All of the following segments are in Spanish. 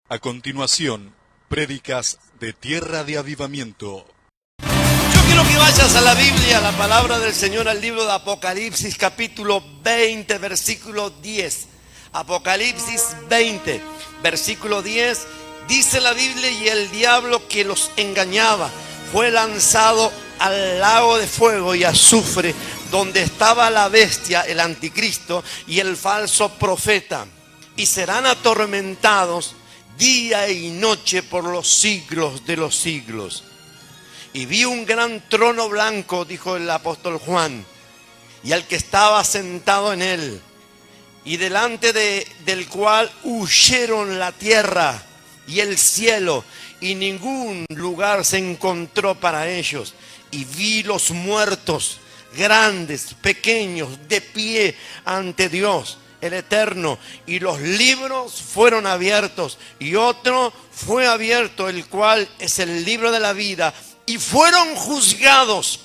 A continuación, prédicas de Tierra de Avivamiento. Yo quiero que vayas a la Biblia, a la palabra del Señor, al libro de Apocalipsis, capítulo 20, versículo 10. Apocalipsis 20, versículo 10, dice la Biblia: y el diablo que los engañaba fue lanzado al lago de fuego y azufre, donde estaba la bestia, el anticristo y el falso profeta, y serán atormentados día y noche por los siglos de los siglos. Y vi un gran trono blanco, dijo el apóstol Juan, y al que estaba sentado en él, y delante del cual huyeron la tierra y el cielo, y ningún lugar se encontró para ellos. Y vi los muertos, grandes, pequeños, de pie ante Dios, el Eterno, y los libros fueron abiertos, y otro fue abierto, el cual es el libro de la vida, y fueron juzgados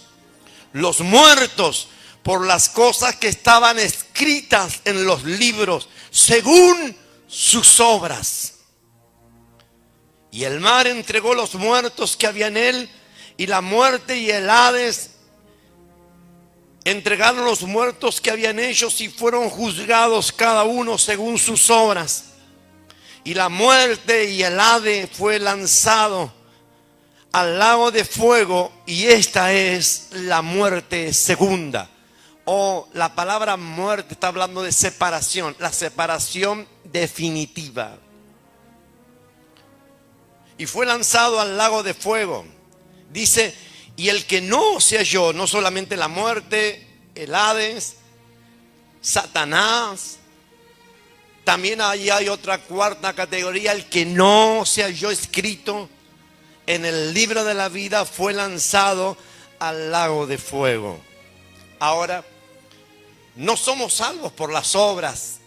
los muertos por las cosas que estaban escritas en los libros, según sus obras. Y el mar entregó los muertos que había en él, y la muerte y el Hades entregaron los muertos que había en ellos, y fueron juzgados cada uno según sus obras. Y la muerte y el Hades fue lanzado al lago de fuego, y esta es la muerte segunda. La palabra muerte está hablando de separación, la separación definitiva. Y fue lanzado al lago de fuego. Dice: y el que no se halló, no solamente la muerte, el Hades, Satanás, también ahí hay otra cuarta categoría: el que no se halló escrito en el libro de la vida fue lanzado al lago de fuego. Ahora, no somos salvos por las obras,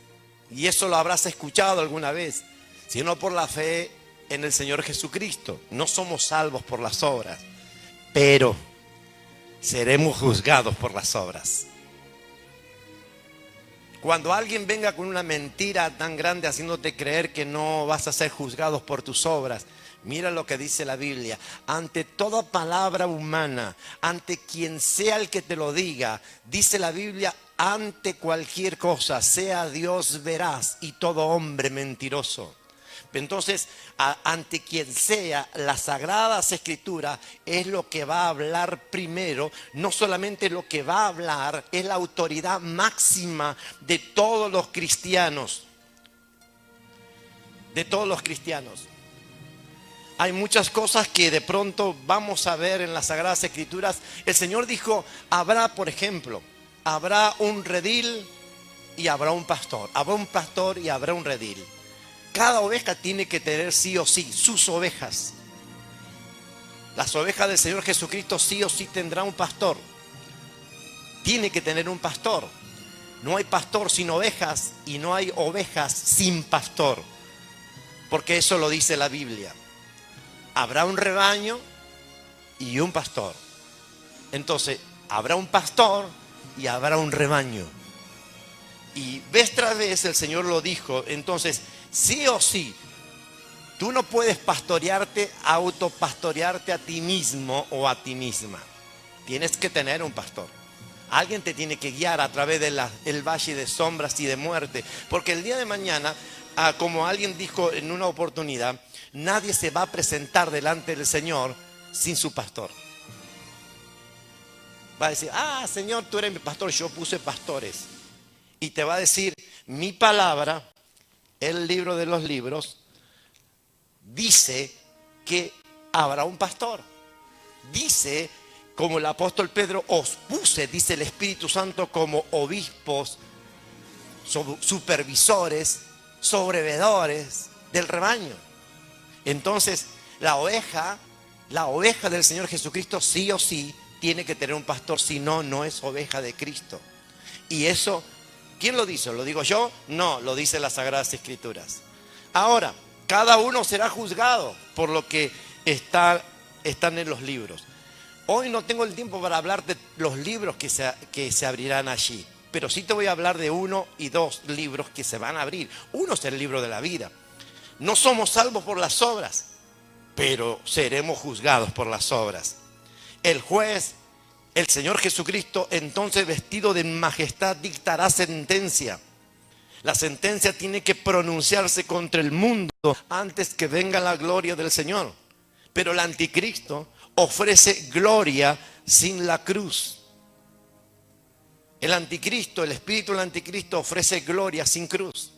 y eso lo habrás escuchado alguna vez, sino por la fe en el Señor Jesucristo. No somos salvos por las obras, pero seremos juzgados por las obras. Cuando alguien venga con una mentira tan grande haciéndote creer que no vas a ser juzgados por tus obras, mira lo que dice la Biblia: ante toda palabra humana, ante quien sea el que te lo diga, dice la Biblia, ante cualquier cosa, sea Dios veraz y todo hombre mentiroso. Entonces, ante quien sea, las Sagradas Escrituras es lo que va a hablar primero. No solamente lo que va a hablar, es la autoridad máxima de todos los cristianos. De todos los cristianos. Hay muchas cosas que de pronto vamos a ver en las Sagradas Escrituras. El Señor dijo: habrá, por ejemplo, habrá un redil y habrá un pastor. Habrá un pastor y habrá un redil. Cada oveja tiene que tener sí o sí sus ovejas. Las ovejas del Señor Jesucristo sí o sí tendrán un pastor. Tiene que tener un pastor. No hay pastor sin ovejas, y no hay ovejas sin pastor, porque eso lo dice la Biblia. Habrá un rebaño y un pastor. Entonces, habrá un pastor y habrá un rebaño. Y vez tras vez el Señor lo dijo. Entonces, sí o sí, tú no puedes autopastorearte a ti mismo o a ti misma. Tienes que tener un pastor. Alguien te tiene que guiar a través del valle de sombras y de muerte. Porque el día de mañana, como alguien dijo en una oportunidad, nadie se va a presentar delante del Señor sin su pastor. Va a decir: Señor, tú eres mi pastor, yo puse pastores. Y te va a decir: mi palabra, el libro de los libros, dice que habrá un pastor. Dice, como el apóstol Pedro: os puse, dice el Espíritu Santo, como obispos, supervisores, sobrevedores del rebaño. Entonces, la oveja del Señor Jesucristo sí o sí tiene que tener un pastor, si no, no es oveja de Cristo. Y eso, ¿quién lo dice? ¿Lo digo yo? No, lo dice las Sagradas Escrituras. Ahora, cada uno será juzgado por lo que están en los libros. Hoy no tengo el tiempo para hablar de los libros que se abrirán allí, pero sí te voy a hablar de uno y dos libros que se van a abrir. Uno es el libro de la vida. No somos salvos por las obras, pero seremos juzgados por las obras. El juez, el Señor Jesucristo, entonces vestido de majestad, dictará sentencia. La sentencia tiene que pronunciarse contra el mundo antes que venga la gloria del Señor. Pero el anticristo ofrece gloria sin la cruz. El anticristo, el espíritu del anticristo ofrece gloria sin cruz.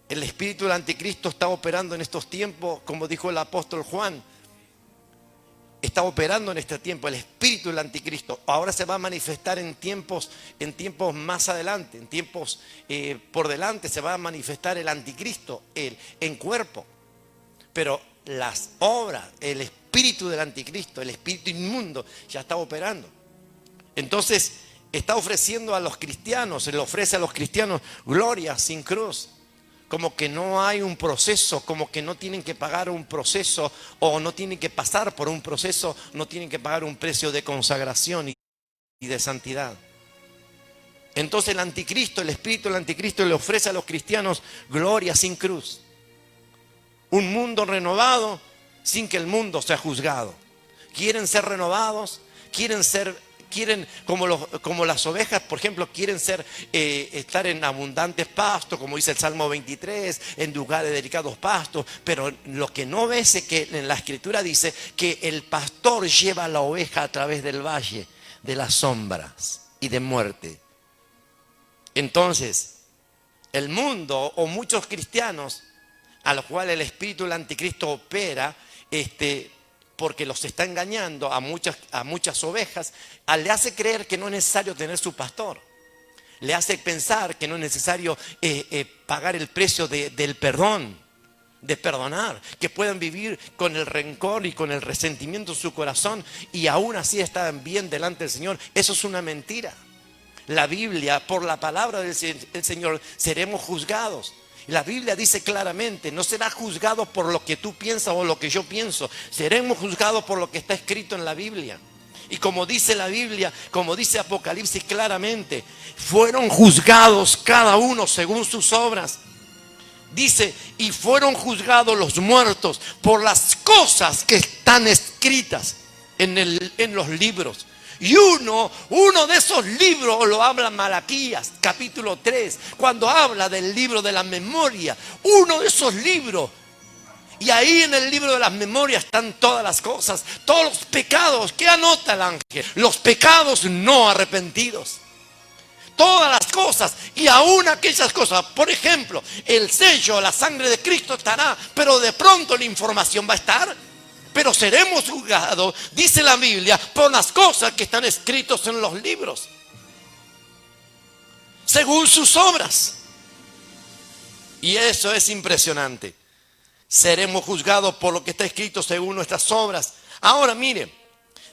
El espíritu del anticristo está operando en estos tiempos, como dijo el apóstol Juan. Está operando en este tiempo el espíritu del anticristo. Ahora se va a manifestar en tiempos más adelante, en tiempos por delante se va a manifestar el anticristo en cuerpo. Pero las obras, el espíritu del anticristo, el espíritu inmundo ya está operando. Entonces está ofreciendo a los cristianos, se le ofrece a los cristianos gloria sin cruz. Como que no hay un proceso, como que no tienen que pagar un proceso o no tienen que pasar por un proceso, no tienen que pagar un precio de consagración y de santidad. Entonces el anticristo, el espíritu del anticristo le ofrece a los cristianos gloria sin cruz. Un mundo renovado sin que el mundo sea juzgado. Quieren ser renovados, quieren como las ovejas, por ejemplo, quieren estar en abundantes pastos, como dice el Salmo 23, en lugares de delicados pastos. Pero lo que no ves es que en la Escritura dice que el pastor lleva a la oveja a través del valle de las sombras y de muerte. Entonces, el mundo o muchos cristianos a los cuales el espíritu del anticristo opera, porque los está engañando a muchas ovejas, le hace creer que no es necesario tener su pastor. Le hace pensar que no es necesario pagar el precio del perdón, de perdonar, que puedan vivir con el rencor y con el resentimiento en su corazón y aún así están bien delante del Señor. Eso es una mentira. La Biblia, por la palabra del Señor, seremos juzgados. La Biblia dice claramente, no será juzgado por lo que tú piensas o lo que yo pienso. Seremos juzgados por lo que está escrito en la Biblia. Y como dice la Biblia, como dice Apocalipsis claramente, fueron juzgados cada uno según sus obras. Dice, y fueron juzgados los muertos por las cosas que están escritas en los libros. Y uno de esos libros lo habla Malaquías, capítulo 3, cuando habla del libro de la memoria. Uno de esos libros. Y ahí en el libro de las memorias están todas las cosas, todos los pecados. ¿Qué anota el ángel? Los pecados no arrepentidos. Todas las cosas y aún aquellas cosas. Por ejemplo, el sello, la sangre de Cristo estará, pero de pronto la información va a estar. Pero seremos juzgados, dice la Biblia, por las cosas que están escritas en los libros, según sus obras. Y eso es impresionante. Seremos juzgados por lo que está escrito según nuestras obras. Ahora mire,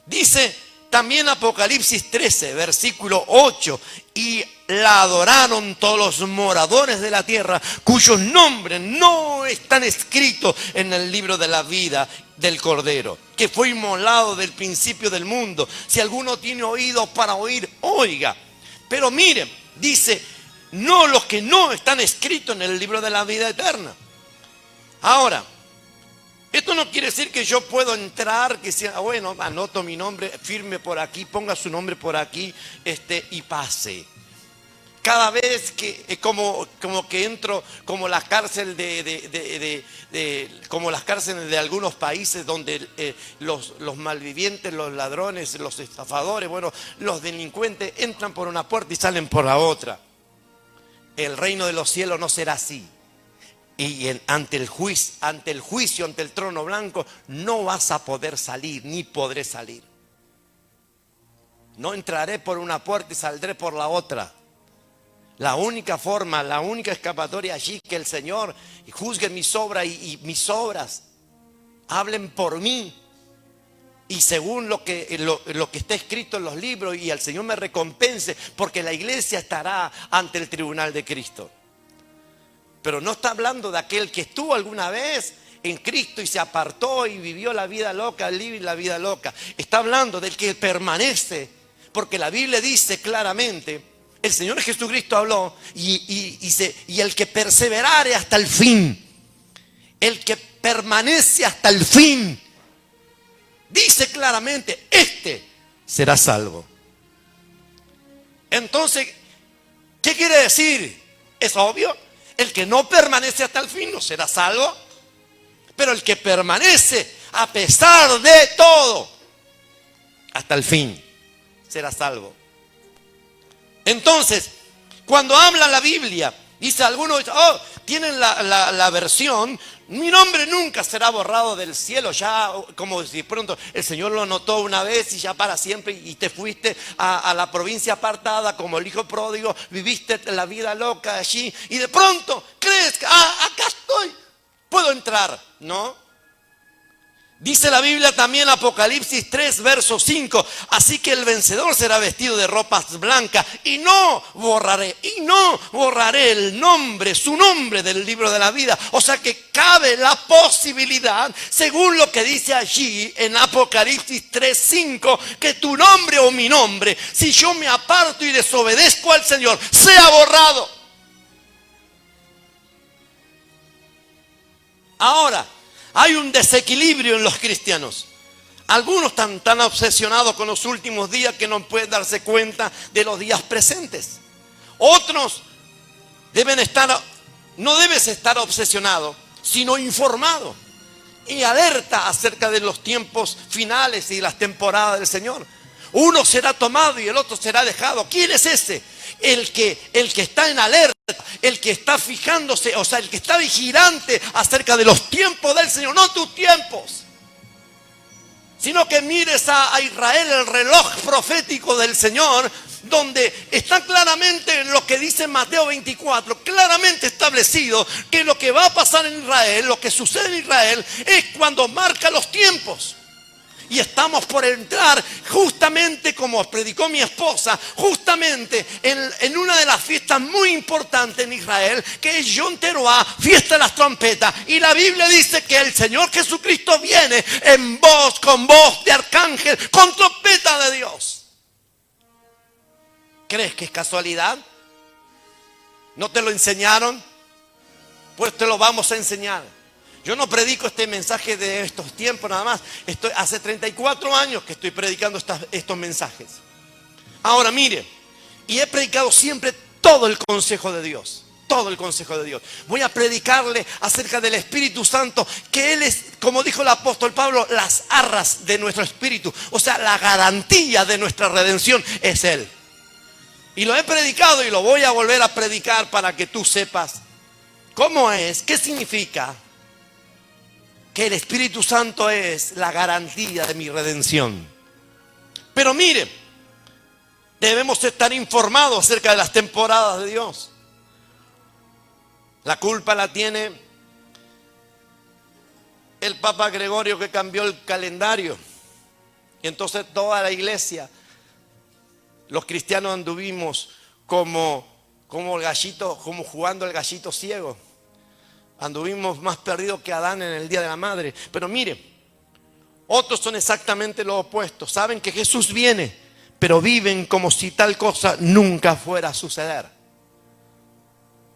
dice también Apocalipsis 13, versículo 8, y la adoraron todos los moradores de la tierra, cuyos nombres no están escritos en el libro de la vida del Cordero, que fue inmolado del principio del mundo. Si alguno tiene oídos para oír, oiga. Pero miren, dice, no los que no están escritos en el libro de la vida eterna. Ahora, esto no quiere decir que yo puedo entrar, que sea, bueno, anoto mi nombre, firme por aquí, ponga su nombre por aquí, y pase. Cada vez que como que entro, como la cárcel como las cárceles de algunos países donde los malvivientes, los ladrones, los estafadores, bueno, los delincuentes entran por una puerta y salen por la otra. El reino de los cielos no será así. Y ante el juicio, ante el trono blanco, no vas a poder salir, ni podré salir. No entraré por una puerta y saldré por la otra. La única forma, la única escapatoria allí, que el Señor juzgue mis obras y mis obras hablen por mí. Y según lo que está escrito en los libros, y el Señor me recompense, porque la iglesia estará ante el tribunal de Cristo. Pero no está hablando de aquel que estuvo alguna vez en Cristo y se apartó y vivió la vida loca, libre la vida loca. Está hablando del que permanece, porque la Biblia dice claramente, el Señor Jesucristo habló y el que perseverare hasta el fin. el que permanece hasta el fin, dice claramente, este será salvo. Entonces, ¿qué quiere decir? Es obvio, el que no permanece hasta el fin no será salvo, pero el que permanece a pesar de todo, hasta el fin, será salvo. Entonces, cuando habla la Biblia, dice algunos, oh, tienen la versión, mi nombre nunca será borrado del cielo, ya como si pronto el Señor lo anotó una vez y ya para siempre, y te fuiste a la provincia apartada como el hijo pródigo, viviste la vida loca allí y de pronto crees que acá estoy, puedo entrar, ¿no? Dice la Biblia también, Apocalipsis 3, verso 5, así que el vencedor será vestido de ropas blancas y no borraré el nombre, su nombre del libro de la vida. O sea que cabe la posibilidad, según lo que dice allí en Apocalipsis 3, 5, que tu nombre o mi nombre, si yo me aparto y desobedezco al Señor, sea borrado. Ahora, hay un desequilibrio en los cristianos. Algunos están tan obsesionados con los últimos días que no pueden darse cuenta de los días presentes. Otros no debes estar obsesionado, sino informado y alerta acerca de los tiempos finales y las temporadas del Señor. Uno será tomado y el otro será dejado. ¿Quién es ese? El que está en alerta, el que está fijándose, o sea, el que está vigilante acerca de los tiempos del Señor, no tus tiempos, sino que mires a Israel, el reloj profético del Señor, donde está claramente lo que dice Mateo 24, claramente establecido que lo que va a pasar en Israel, lo que sucede en Israel, es cuando marca los tiempos. Y estamos por entrar justamente, como predicó mi esposa, justamente en una de las fiestas muy importantes en Israel, que es Yom Teruah, fiesta de las trompetas. Y la Biblia dice que el Señor Jesucristo viene con voz de arcángel, con trompeta de Dios. ¿Crees que es casualidad? ¿No te lo enseñaron? Pues te lo vamos a enseñar. Yo no predico este mensaje de estos tiempos nada más. Hace 34 años que estoy predicando estos mensajes. Ahora mire, y he predicado siempre todo el consejo de Dios. Todo el consejo de Dios. Voy a predicarle acerca del Espíritu Santo, que Él es, como dijo el apóstol Pablo, las arras de nuestro espíritu. O sea, la garantía de nuestra redención es Él. Y lo he predicado y lo voy a volver a predicar para que tú sepas cómo es, qué significa que el Espíritu Santo es la garantía de mi redención. Pero mire, debemos estar informados acerca de las temporadas de Dios. La culpa la tiene el Papa Gregorio, que cambió el calendario. Y entonces toda la iglesia, los cristianos anduvimos como el gallito, como jugando el gallito ciego. Anduvimos más perdidos que Adán en el día de la madre. Pero mire, otros son exactamente lo opuesto. Saben que Jesús viene, pero viven como si tal cosa nunca fuera a suceder.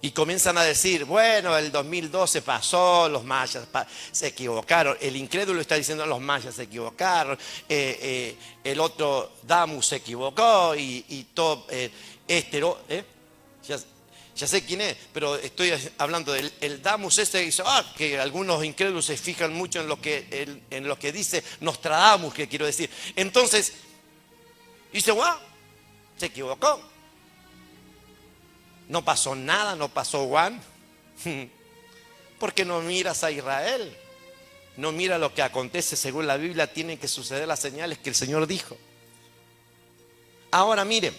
Y comienzan a decir, bueno, el 2012 pasó, los mayas se equivocaron. El incrédulo está diciendo, los mayas se equivocaron. El otro Damus se equivocó y todo ya sé quién es, pero estoy hablando del Damus ese que dice, que algunos incrédulos se fijan mucho en lo que dice Nostradamus, que quiero decir. Entonces, dice, se equivocó. No pasó nada, no pasó porque no miras a Israel. No mira lo que acontece. Según la Biblia tienen que suceder las señales que el Señor dijo. Ahora miren,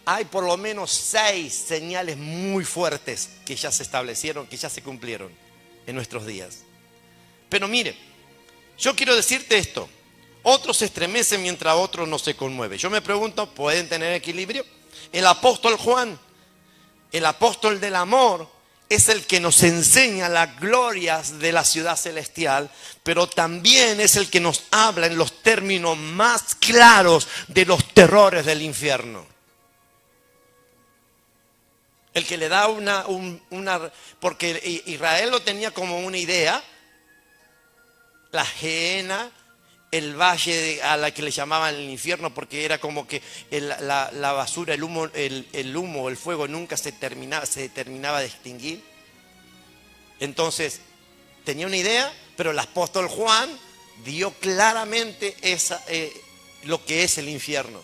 hay por lo menos 6 señales muy fuertes que ya se establecieron, que ya se cumplieron en nuestros días. Pero mire, yo quiero decirte esto. Otros se estremecen mientras otros no se conmueven. Yo me pregunto, ¿pueden tener equilibrio? El apóstol Juan, el apóstol del amor, es el que nos enseña las glorias de la ciudad celestial, pero también es el que nos habla en los términos más claros de los terrores del infierno. El que le da porque Israel lo tenía como una idea, la Gehenna, el valle a la que le llamaban el infierno, porque era como que la basura, el humo, el fuego nunca se terminaba de extinguir. Entonces, tenía una idea, pero el apóstol Juan dio claramente lo que es el infierno.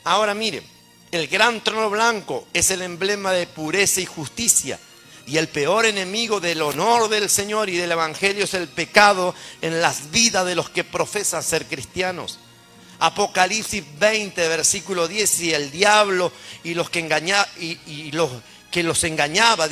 Ahora miren, el gran trono blanco es el emblema de pureza y justicia. Y el peor enemigo del honor del Señor y del Evangelio es el pecado en las vidas de los que profesan ser cristianos. Apocalipsis 20, versículo 10, y el diablo y los que los engañaba,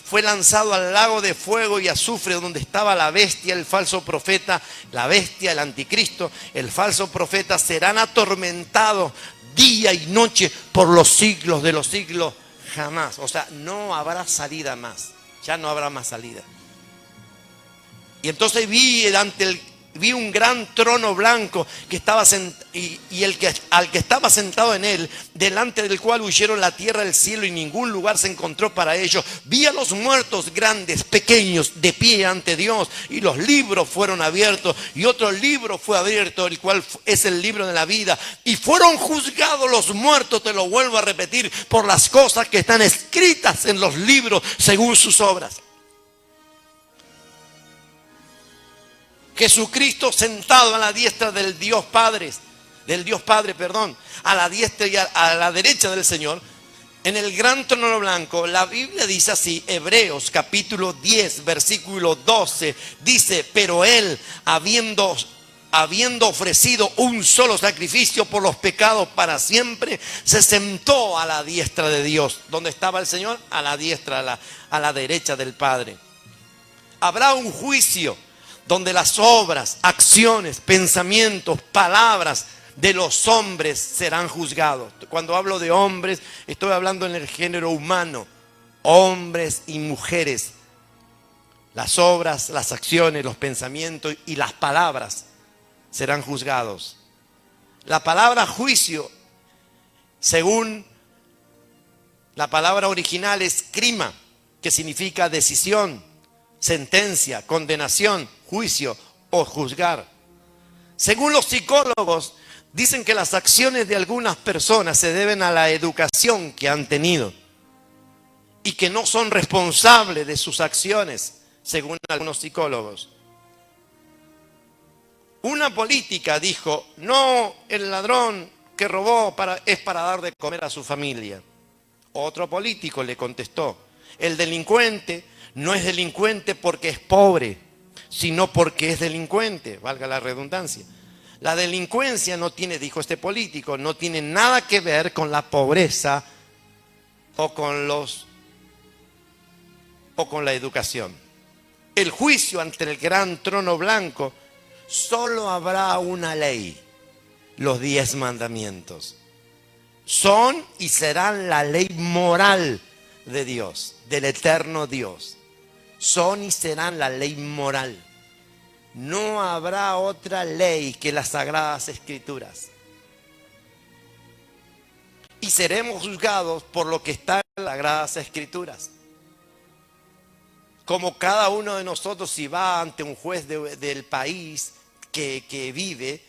fue lanzado al lago de fuego y azufre, donde estaba la bestia, el falso profeta, la bestia, el anticristo, el falso profeta, serán atormentados día y noche por los siglos de los siglos. Jamás, o sea, no habrá salida más, ya no habrá más salida. Y entonces vi un gran trono blanco que estaba al que estaba sentado en él, delante del cual huyeron la tierra, el cielo, y ningún lugar se encontró para ellos. Vi a los muertos, grandes, pequeños, de pie ante Dios, y los libros fueron abiertos, y otro libro fue abierto, el cual es el libro de la vida, y fueron juzgados los muertos, te lo vuelvo a repetir, por las cosas que están escritas en los libros según sus obras. Jesucristo sentado a la diestra del Dios Padre, a la diestra y a la derecha del Señor, en el gran trono blanco. La Biblia dice así, Hebreos capítulo 10, versículo 12, dice: pero Él, habiendo ofrecido un solo sacrificio por los pecados para siempre, se sentó a la diestra de Dios. ¿Dónde estaba el Señor? A la diestra, a la derecha del Padre. Habrá un juicio donde las obras, acciones, pensamientos, palabras de los hombres serán juzgados. Cuando hablo de hombres, estoy hablando en el género humano, hombres y mujeres. Las obras, las acciones, los pensamientos y las palabras serán juzgados. La palabra juicio, según la palabra original, es krima, que significa decisión, sentencia, condenación, juicio o juzgar. Según los psicólogos, dicen que las acciones de algunas personas se deben a la educación que han tenido y que no son responsables de sus acciones, según algunos psicólogos. Una política dijo: no, el ladrón que robó es para dar de comer a su familia. Otro político le contestó: el delincuente no es delincuente porque es pobre, sino porque es delincuente, valga la redundancia. La delincuencia no tiene, dijo este político, no tiene nada que ver con la pobreza o con la educación. El juicio ante el gran trono blanco, solo habrá una ley: los 10 mandamientos. Son y serán la ley moral de Dios, del eterno Dios. Son y serán la ley moral. No habrá otra ley que las Sagradas Escrituras. Y seremos juzgados por lo que está en las Sagradas Escrituras. Como cada uno de nosotros, si va ante un juez del país que vive,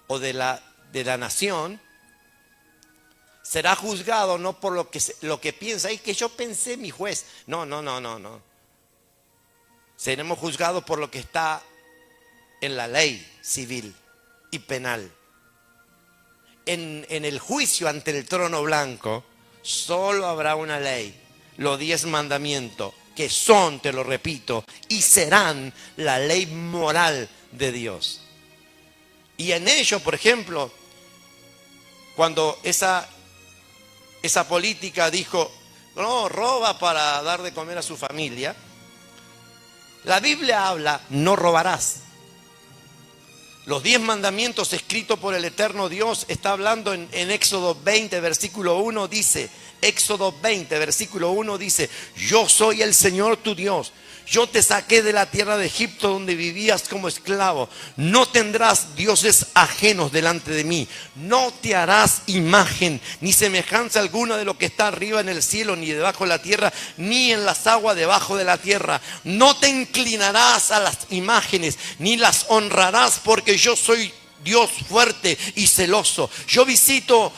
o de la nación, será juzgado no por lo que piensa. Es que yo pensé, mi juez. No. Seremos juzgados por lo que está en la ley civil y penal. En el juicio ante el trono blanco, solo habrá una ley: los 10 mandamientos, que son, te lo repito, y serán la ley moral de Dios. Y en ello, por ejemplo, cuando esa política dijo: no, roba para dar de comer a su familia, la Biblia habla: no robarás. Los 10 mandamientos escritos por el eterno Dios, está hablando en Éxodo 20, versículo 1, dice, Éxodo 20, versículo 1 dice, yo soy el Señor tu Dios. Yo te saqué de la tierra de Egipto donde vivías como esclavo. No tendrás dioses ajenos delante de mí. No te harás imagen ni semejanza alguna de lo que está arriba en el cielo, ni debajo de la tierra, ni en las aguas debajo de la tierra. No te inclinarás a las imágenes, ni las honrarás, porque yo soy Dios fuerte y celoso. Yo visito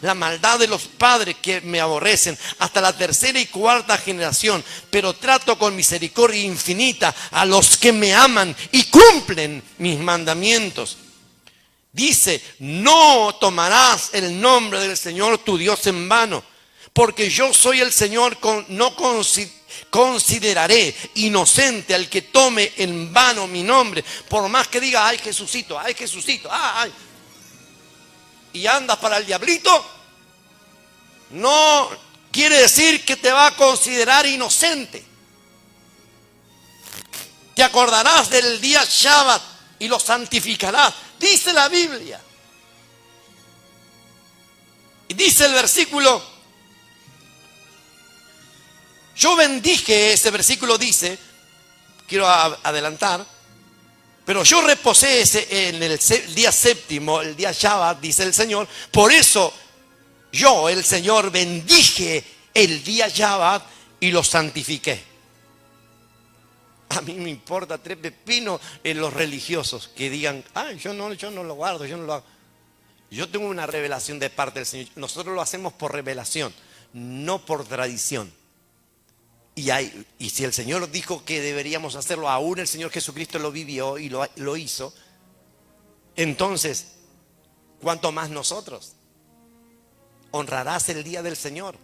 la maldad de los padres que me aborrecen hasta la tercera y cuarta generación, pero trato con misericordia infinita a los que me aman y cumplen mis mandamientos. Dice, no tomarás el nombre del Señor tu Dios en vano, porque yo soy el Señor, no consideraré inocente al que tome en vano mi nombre, por más que diga, ay Jesucito, ay. Y andas para el diablito, no quiere decir que te va a considerar inocente. Te acordarás del día Shabbat y lo santificarás, dice la Biblia. Y dice el versículo, yo bendije, ese versículo dice, quiero adelantar, pero yo reposé en el día séptimo, el día Shabbat, dice el Señor. Por eso yo, el Señor, bendije el día Shabbat y lo santifiqué. A mí me importa tres pepinos en los religiosos que digan, ay, yo no lo guardo, yo no lo hago. Yo tengo una revelación de parte del Señor. Nosotros lo hacemos por revelación, no por tradición. Y si el Señor dijo que deberíamos hacerlo, aún el Señor Jesucristo lo vivió y lo hizo, entonces, ¿cuánto más nosotros? Honrarás el día del Señor.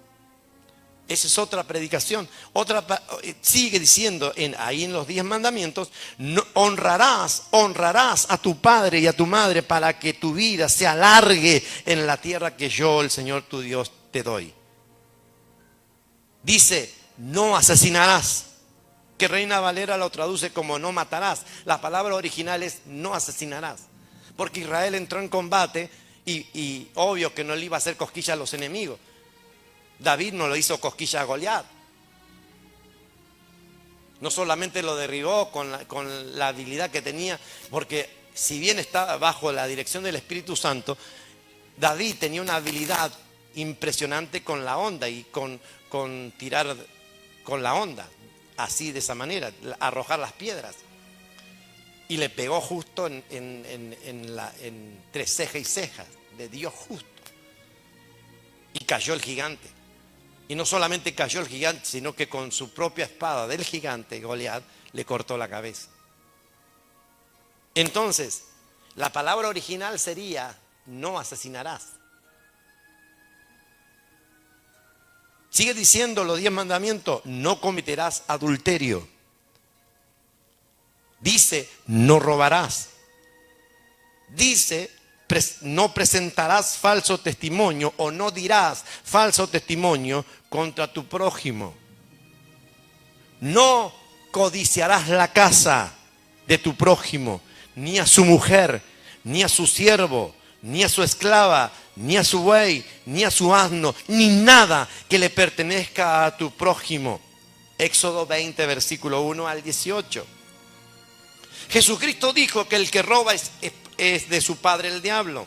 Esa es otra predicación. Sigue diciendo ahí en los 10 mandamientos, honrarás a tu padre y a tu madre para que tu vida se alargue en la tierra que yo, el Señor tu Dios, te doy. Dice, no asesinarás, que Reina Valera lo traduce como no matarás. La palabra original es no asesinarás, porque Israel entró en combate y obvio que no le iba a hacer cosquilla a los enemigos. David no lo hizo cosquilla a Goliat. No solamente lo derribó con la habilidad que tenía, porque si bien estaba bajo la dirección del Espíritu Santo, David tenía una habilidad impresionante con la onda y con tirar con la onda, así de esa manera, arrojar las piedras. Y le pegó justo entre ceja y ceja, le dio justo. Y cayó el gigante. Y no solamente cayó el gigante, sino que con su propia espada del gigante, Goliat, le cortó la cabeza. Entonces, la palabra original sería, no asesinarás. Sigue diciendo los 10 mandamientos, no cometerás adulterio. Dice, no robarás. Dice, no presentarás falso testimonio o no dirás falso testimonio contra tu prójimo. No codiciarás la casa de tu prójimo, ni a su mujer, ni a su siervo, ni a su esclava, ni a su buey, ni a su asno, ni nada que le pertenezca a tu prójimo. Éxodo 20, versículo 1 al 18. Jesucristo dijo que el que roba es de su padre el diablo.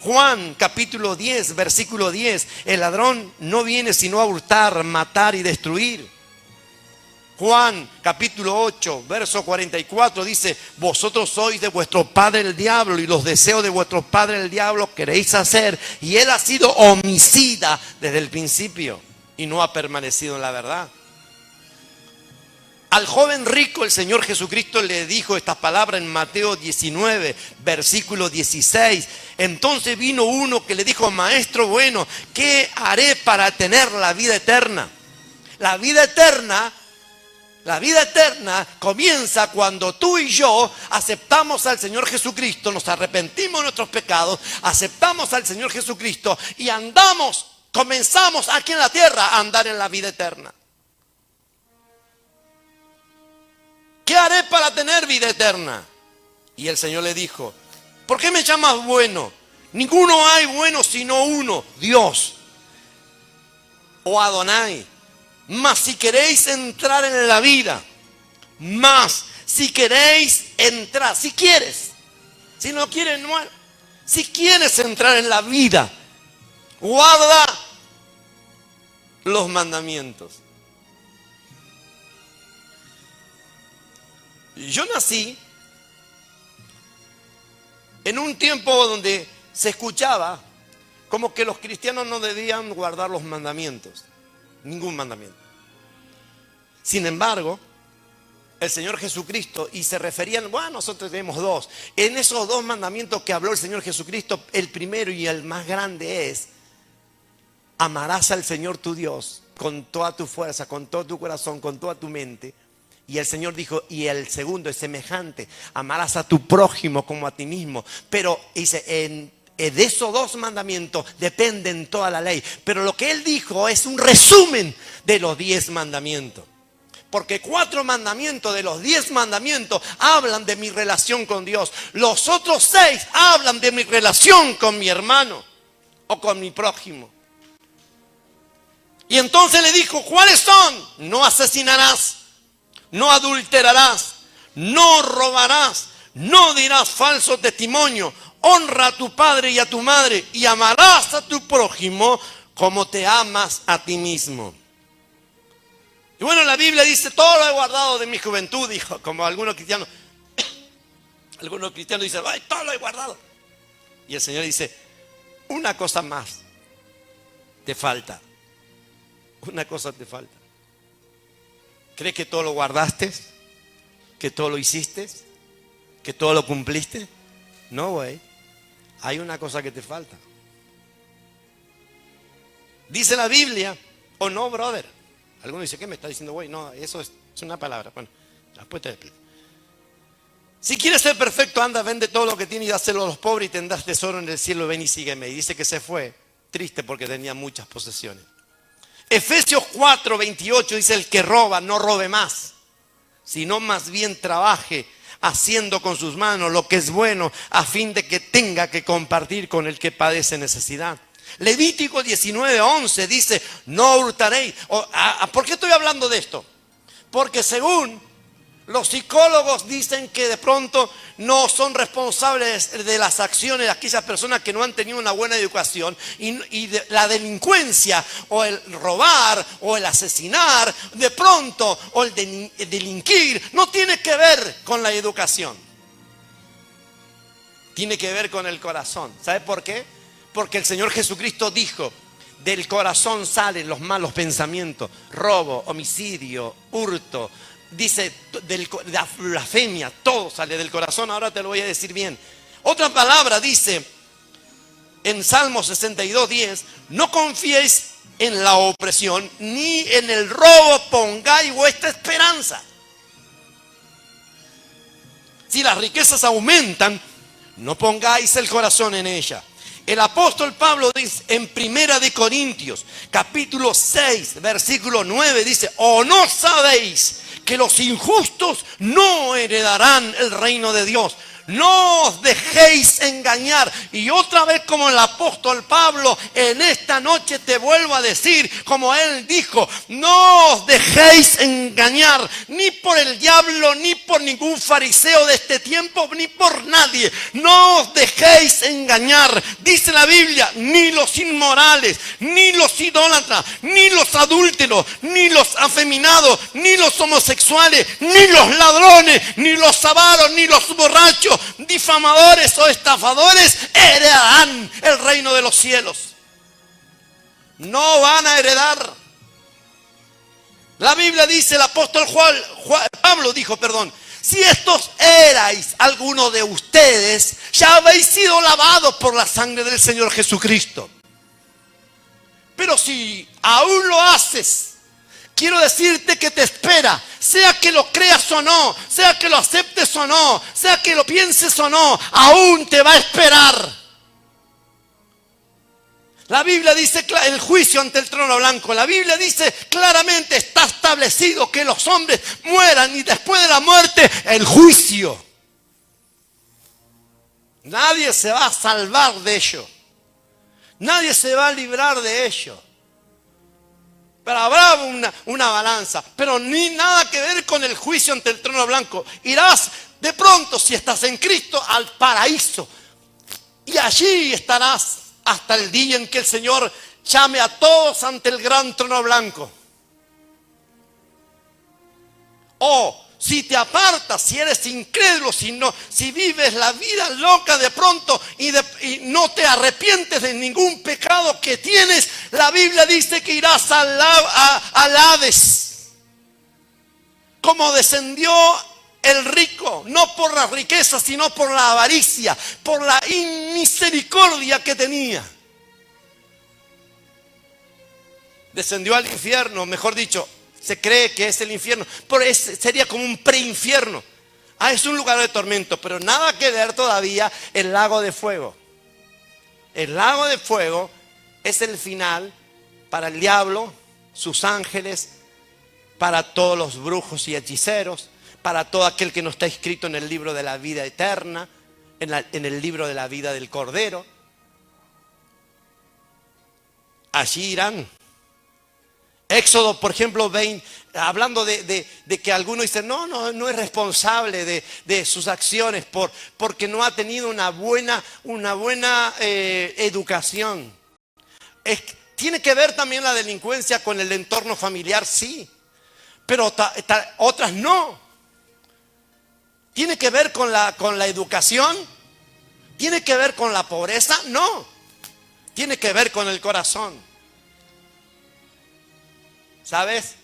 Juan capítulo 10, versículo 10. El ladrón no viene sino a hurtar, matar y destruir. Juan capítulo 8, verso 44 dice, vosotros sois de vuestro padre el diablo y los deseos de vuestro padre el diablo queréis hacer. Y él ha sido homicida desde el principio y no ha permanecido en la verdad. Al joven rico el Señor Jesucristo le dijo estas palabras en Mateo 19, versículo 16. Entonces vino uno que le dijo, maestro bueno, ¿qué haré para tener la vida eterna? La vida eterna comienza cuando tú y yo aceptamos al Señor Jesucristo, nos arrepentimos de nuestros pecados, aceptamos al Señor Jesucristo y comenzamos aquí en la tierra a andar en la vida eterna. ¿Qué ¿qué haré para tener vida eterna? Y el Señor le dijo, ¿por qué me llamas bueno? Ninguno hay bueno sino uno, Dios, o Adonai. Mas si queréis entrar en la vida, si queréis entrar, si quieres, si no quieres, no. Si quieres entrar en la vida, guarda los mandamientos. Yo nací en un tiempo donde se escuchaba como que los cristianos no debían guardar los mandamientos, ningún mandamiento. Sin embargo, el Señor Jesucristo, y se referían, bueno, nosotros tenemos dos. En esos dos mandamientos que habló el Señor Jesucristo, el primero y el más grande es: amarás al Señor tu Dios con toda tu fuerza, con todo tu corazón, con toda tu mente. Y el Señor dijo, y el segundo es semejante: amarás a tu prójimo como a ti mismo. Pero dice, de esos dos mandamientos dependen toda la ley. Pero lo que Él dijo es un resumen de los 10 mandamientos. Porque 4 mandamientos de los 10 mandamientos hablan de mi relación con Dios. Los otros 6 hablan de mi relación con mi hermano o con mi prójimo. Y entonces le dijo, ¿cuáles son? No asesinarás, no adulterarás, no robarás, no dirás falso testimonio, honra a tu padre y a tu madre y amarás a tu prójimo como te amas a ti mismo. Y bueno, la Biblia dice, todo lo he guardado de mi juventud, dijo, como algunos cristianos. Algunos cristianos dicen, ay, todo lo he guardado. Y el Señor dice, una cosa más te falta. Una cosa te falta. ¿Crees que todo lo guardaste? ¿Que todo lo hiciste? ¿Que todo lo cumpliste? No, güey. Hay una cosa que te falta. Dice la Biblia, o no, brother. Algunos dicen, ¿qué me está diciendo, güey? No, eso es una palabra. Bueno, después te explico. Si quieres ser perfecto, anda, vende todo lo que tienes y dáselo a los pobres y tendrás tesoro en el cielo. Ven y sígueme. Y dice que se fue, triste porque tenía muchas posesiones. Efesios 4:28 dice, el que roba no robe más, sino más bien trabaje haciendo con sus manos lo que es bueno, a fin de que tenga que compartir con el que padece necesidad. Levítico 19:11 dice, no hurtaréis. ¿Por qué estoy hablando de esto? Porque según los psicólogos dicen que de pronto no son responsables de las acciones de aquellas personas que no han tenido una buena educación, y la delincuencia o el robar o el asesinar de pronto o el delinquir no tiene que ver con la educación, tiene que ver con el corazón. ¿Sabe por qué? Porque el Señor Jesucristo dijo, del corazón salen los malos pensamientos, robo, homicidio, hurto. Dice, la blasfemia, todo sale del corazón. Ahora te lo voy a decir bien. Otra palabra dice en Salmo 62:10, no confiéis en la opresión, ni en el robo pongáis vuestra esperanza. Si las riquezas aumentan, no pongáis el corazón en ella. El apóstol Pablo dice en 1 de Corintios, capítulo 6, versículo 9, dice, ¿o no sabéis que los injustos no heredarán el reino de Dios? No os dejéis engañar. Y otra vez, como el apóstol Pablo, en esta noche te vuelvo a decir, como él dijo, no os dejéis engañar, ni por el diablo, ni por ningún fariseo de este tiempo, ni por nadie. No os dejéis engañar. Dice la Biblia, ni los inmorales, ni los idólatras, ni los adúlteros, ni los afeminados, ni los homosexuales, ni los ladrones, ni los avaros, ni los borrachos, difamadores o estafadores heredarán el reino de los cielos. No van a heredar. La Biblia dice, el apóstol Pablo dijo, si estos erais alguno de ustedes, ya habéis sido lavados por la sangre del Señor Jesucristo. Pero si aún lo haces, quiero decirte que te espera, sea que lo creas o no, sea que lo aceptes o no, sea que lo pienses o no, aún te va a esperar. La Biblia dice el juicio ante el trono blanco. La Biblia dice claramente, está establecido que los hombres mueran y después de la muerte el juicio. Nadie se va a salvar de ello. Nadie se va a librar de ello. Pero habrá una balanza, pero ni nada que ver con el juicio ante el trono blanco. Irás de pronto, si estás en Cristo, al paraíso. Y allí estarás hasta el día en que el Señor llame a todos ante el gran trono blanco. O si te apartas, si eres incrédulo, si vives la vida loca de pronto y no te arrepientes de ningún pecado que tienes, la Biblia dice que irás al Hades. Como descendió el rico, no por la riqueza, sino por la avaricia, por la inmisericordia que tenía. Descendió al infierno, mejor dicho, se cree que es el infierno, pero sería como un preinfierno. Es un lugar de tormento, pero nada que ver todavía el lago de fuego. El lago de fuego es el final para el diablo, sus ángeles, para todos los brujos y hechiceros, para todo aquel que no está escrito en el libro de la vida eterna, en el libro de la vida del Cordero. Allí irán. Éxodo, por ejemplo, 20, hablando de que algunos dicen, no es responsable de sus acciones porque no ha tenido una buena educación. Tiene que ver también la delincuencia con el entorno familiar, sí, pero otras no. ¿Tiene que ver con la educación? ¿Tiene que ver con la pobreza? No. Tiene que ver con el corazón. ¿Sabes?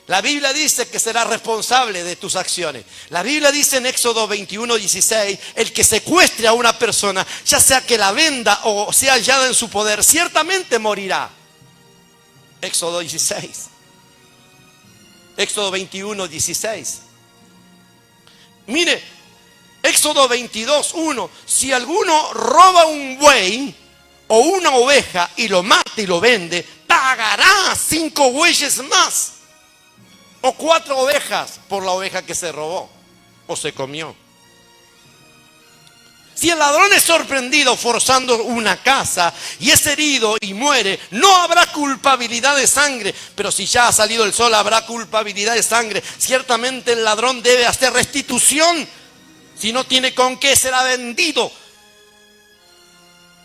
La Biblia dice que será responsable de tus acciones. La Biblia dice en Éxodo 21:16, el que secuestre a una persona, ya sea que la venda o sea hallada en su poder, ciertamente morirá. Éxodo 16. Éxodo 21:16. Mire, Éxodo 22:1, si alguno roba un buey o una oveja y lo mata y lo vende, pagará 5 bueyes más o 4 ovejas por la oveja que se robó o se comió. Si el ladrón es sorprendido forzando una casa y es herido y muere, no habrá culpabilidad de sangre. Pero si ya ha salido el sol, habrá culpabilidad de sangre. Ciertamente el ladrón debe hacer restitución. Si no tiene con qué, será vendido.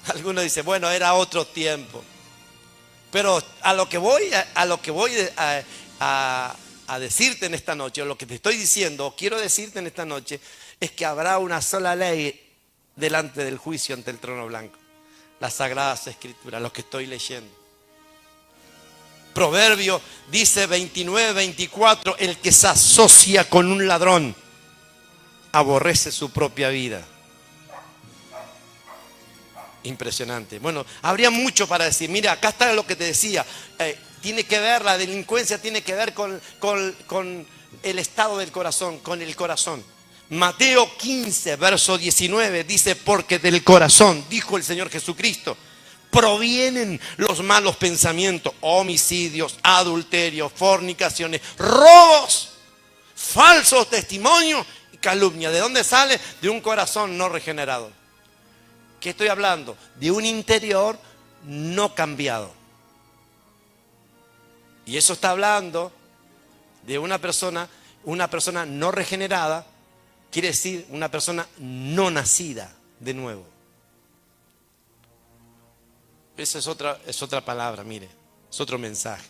Algunos dicen, bueno, era otro tiempo. Pero a lo que voy a decirte en esta noche, o lo que te estoy diciendo, o quiero decirte en esta noche, es que habrá una sola ley delante del juicio ante el trono blanco. Las Sagradas Escrituras, lo que estoy leyendo. Proverbio dice 29:24, el que se asocia con un ladrón aborrece su propia vida. Impresionante. Bueno, habría mucho para decir. Mira, acá está lo que te decía. Tiene que ver, la delincuencia tiene que ver con el estado del corazón, con el corazón. Mateo 15, verso 19 dice, porque del corazón, dijo el Señor Jesucristo, provienen los malos pensamientos, homicidios, adulterios, fornicaciones, robos, falsos testimonios y calumnia. ¿De dónde sale? De un corazón no regenerado. ¿Qué estoy hablando? De un interior no cambiado. Y eso está hablando de una persona no regenerada, quiere decir una persona no nacida de nuevo. Esa es otra palabra, mire, es otro mensaje.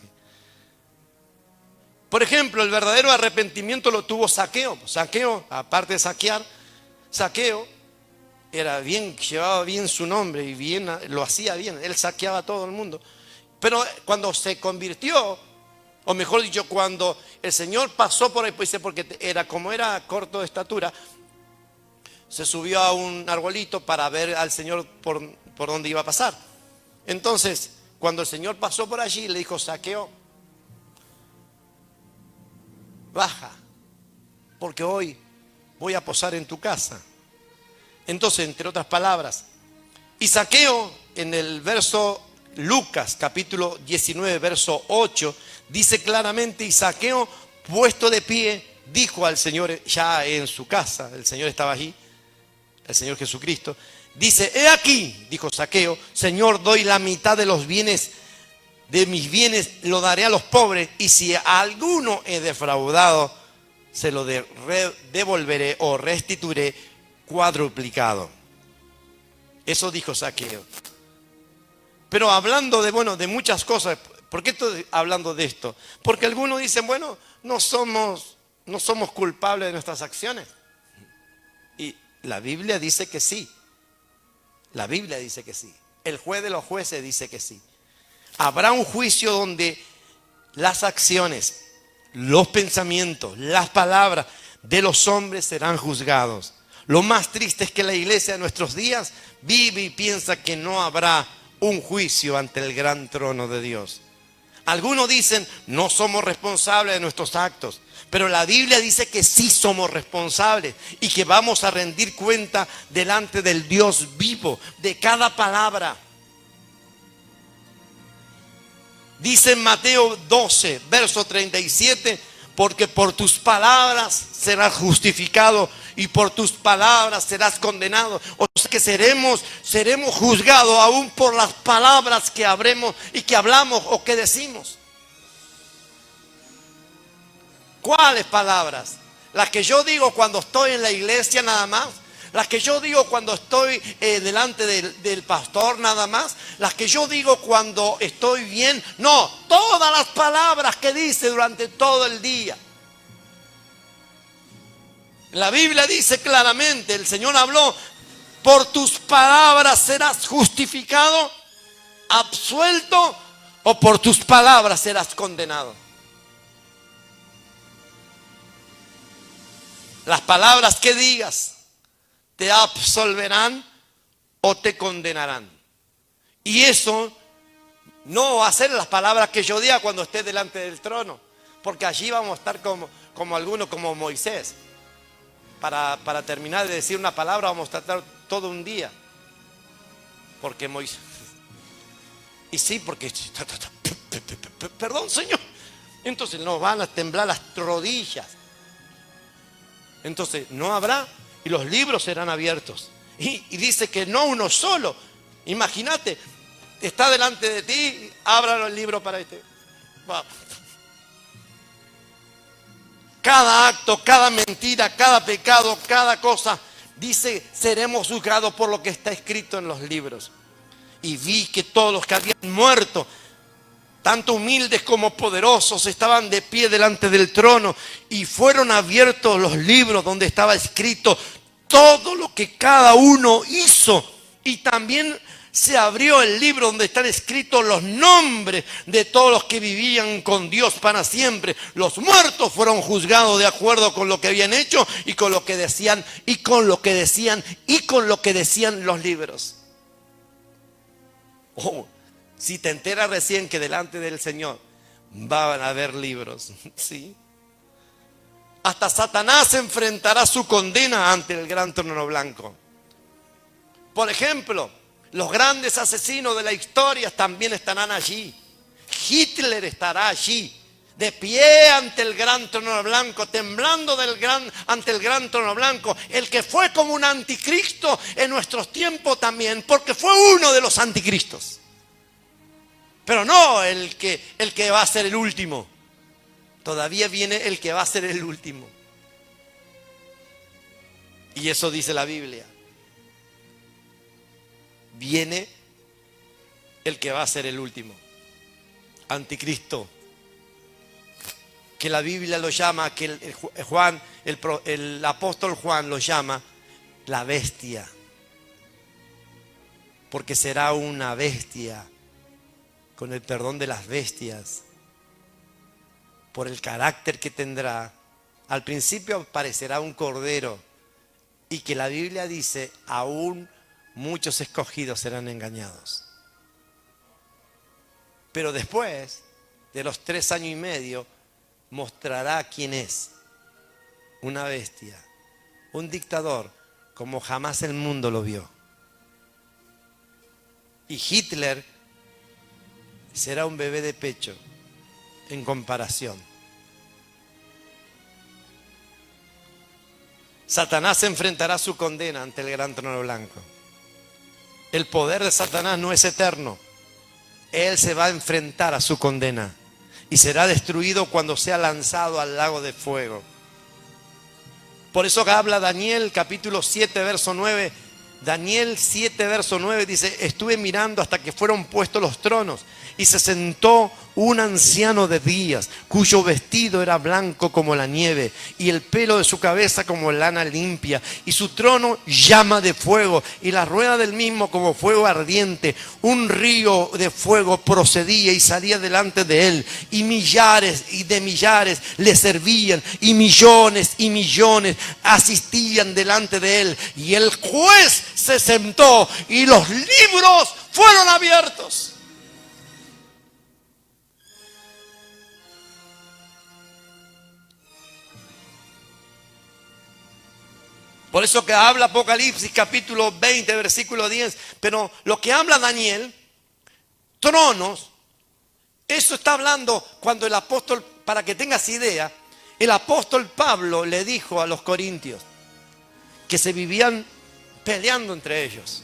Por ejemplo, el verdadero arrepentimiento lo tuvo Zaqueo. Zaqueo, aparte de saquear, Zaqueo llevaba bien su nombre y lo hacía bien. Él saqueaba a todo el mundo. Pero cuando se convirtió, o mejor dicho, cuando el Señor pasó por ahí, pues dice, porque era corto de estatura, se subió a un arbolito para ver al Señor por dónde iba a pasar. Entonces, cuando el Señor pasó por allí, le dijo, Zaqueo, baja, porque hoy voy a posar en tu casa. Entonces, entre otras palabras, y Zaqueo, en el verso Lucas capítulo 19, verso 8, dice claramente: y Zaqueo, puesto de pie, dijo al Señor ya en su casa, el Señor estaba allí, el Señor Jesucristo, dice: he aquí, dijo Zaqueo, Señor, doy la mitad de los bienes, de mis bienes lo daré a los pobres, y si a alguno he defraudado, se lo devolveré o restituiré cuadruplicado. Eso dijo Zaqueo. Pero hablando de muchas cosas, ¿por qué estoy hablando de esto? Porque algunos dicen, bueno, no somos culpables de nuestras acciones. Y la Biblia dice que sí. La Biblia dice que sí. El juez de los jueces dice que sí. Habrá un juicio donde las acciones, los pensamientos, las palabras de los hombres serán juzgados. Lo más triste es que la iglesia de nuestros días vive y piensa que no habrá un juicio ante el gran trono de Dios. Algunos dicen, no somos responsables de nuestros actos, pero la Biblia dice que sí somos responsables y que vamos a rendir cuenta delante del Dios vivo de cada palabra. Dice en Mateo 12, verso 37, porque por tus palabras serás justificado y por tus palabras serás condenado. O sea que seremos juzgados aún por las palabras que habremos y que hablamos o que decimos. ¿Cuáles palabras? Las que yo digo cuando estoy en la iglesia nada más. Las que yo digo cuando estoy delante del pastor nada más. Las que yo digo cuando estoy bien. No, todas las palabras que dice durante todo el día. La Biblia dice claramente, el Señor habló, por tus palabras serás justificado, absuelto, o por tus palabras serás condenado. Las palabras que digas te absolverán o te condenarán. Y eso no va a ser las palabras que yo diga cuando esté delante del trono, porque allí vamos a estar como algunos, como Moisés. Para terminar de decir una palabra vamos a tratar todo un día. Porque Moisés... Y sí, porque... Perdón, Señor. Entonces nos van a temblar las rodillas. Entonces no habrá, y los libros serán abiertos. Y dice que no uno solo. Imagínate, está delante de ti, ábralo el libro para este. Cada acto, cada mentira, cada pecado, cada cosa, dice, seremos juzgados por lo que está escrito en los libros. Y vi que todos los que habían muerto, tanto humildes como poderosos, estaban de pie delante del trono y fueron abiertos los libros donde estaba escrito todo lo que cada uno hizo. Y también se abrió el libro donde están escritos los nombres de todos los que vivían con Dios para siempre. Los muertos fueron juzgados de acuerdo con lo que habían hecho y con lo que decían, y con lo que decían, y con lo que decían los libros. Oh, si te enteras recién que delante del Señor van a haber libros, ¿sí? Hasta Satanás enfrentará su condena ante el gran trono blanco. Por ejemplo, los grandes asesinos de la historia también estarán allí. Hitler estará allí, de pie ante el gran trono blanco, temblando ante el gran trono blanco. El que fue como un anticristo en nuestros tiempos también, porque fue uno de los anticristos. Pero no el que va a ser el último. Todavía viene el que va a ser el último. Y eso dice la Biblia. Viene el que va a ser el último. Anticristo. Que la Biblia lo llama, que el apóstol Juan lo llama la bestia. Porque será una bestia, con el perdón de las bestias, por el carácter que tendrá. Al principio parecerá un cordero, y que la Biblia dice, aún muchos escogidos serán engañados. Pero después de los 3 años y medio, mostrará quién es. Una bestia, un dictador, como jamás el mundo lo vio. Y Hitler será un bebé de pecho en comparación. Satanás enfrentará su condena ante el gran trono blanco. El poder de Satanás no es eterno. Él se va a enfrentar a su condena y será destruido cuando sea lanzado al lago de fuego. Por eso que habla Daniel capítulo 7 verso 9. Daniel 7 verso 9 dice: estuve mirando hasta que fueron puestos los tronos y se sentó un anciano de días, cuyo vestido era blanco como la nieve y el pelo de su cabeza como lana limpia, y su trono llama de fuego y la rueda del mismo como fuego ardiente. Un río de fuego procedía y salía delante de él, y millares y de millares le servían, y millones asistían delante de él. Y el juez se sentó y los libros fueron abiertos. Por eso que habla Apocalipsis capítulo 20 versículo 10. Pero lo que habla Daniel, tronos, eso está hablando cuando el apóstol, para que tengas idea, el apóstol Pablo le dijo a los corintios que se vivían peleando entre ellos.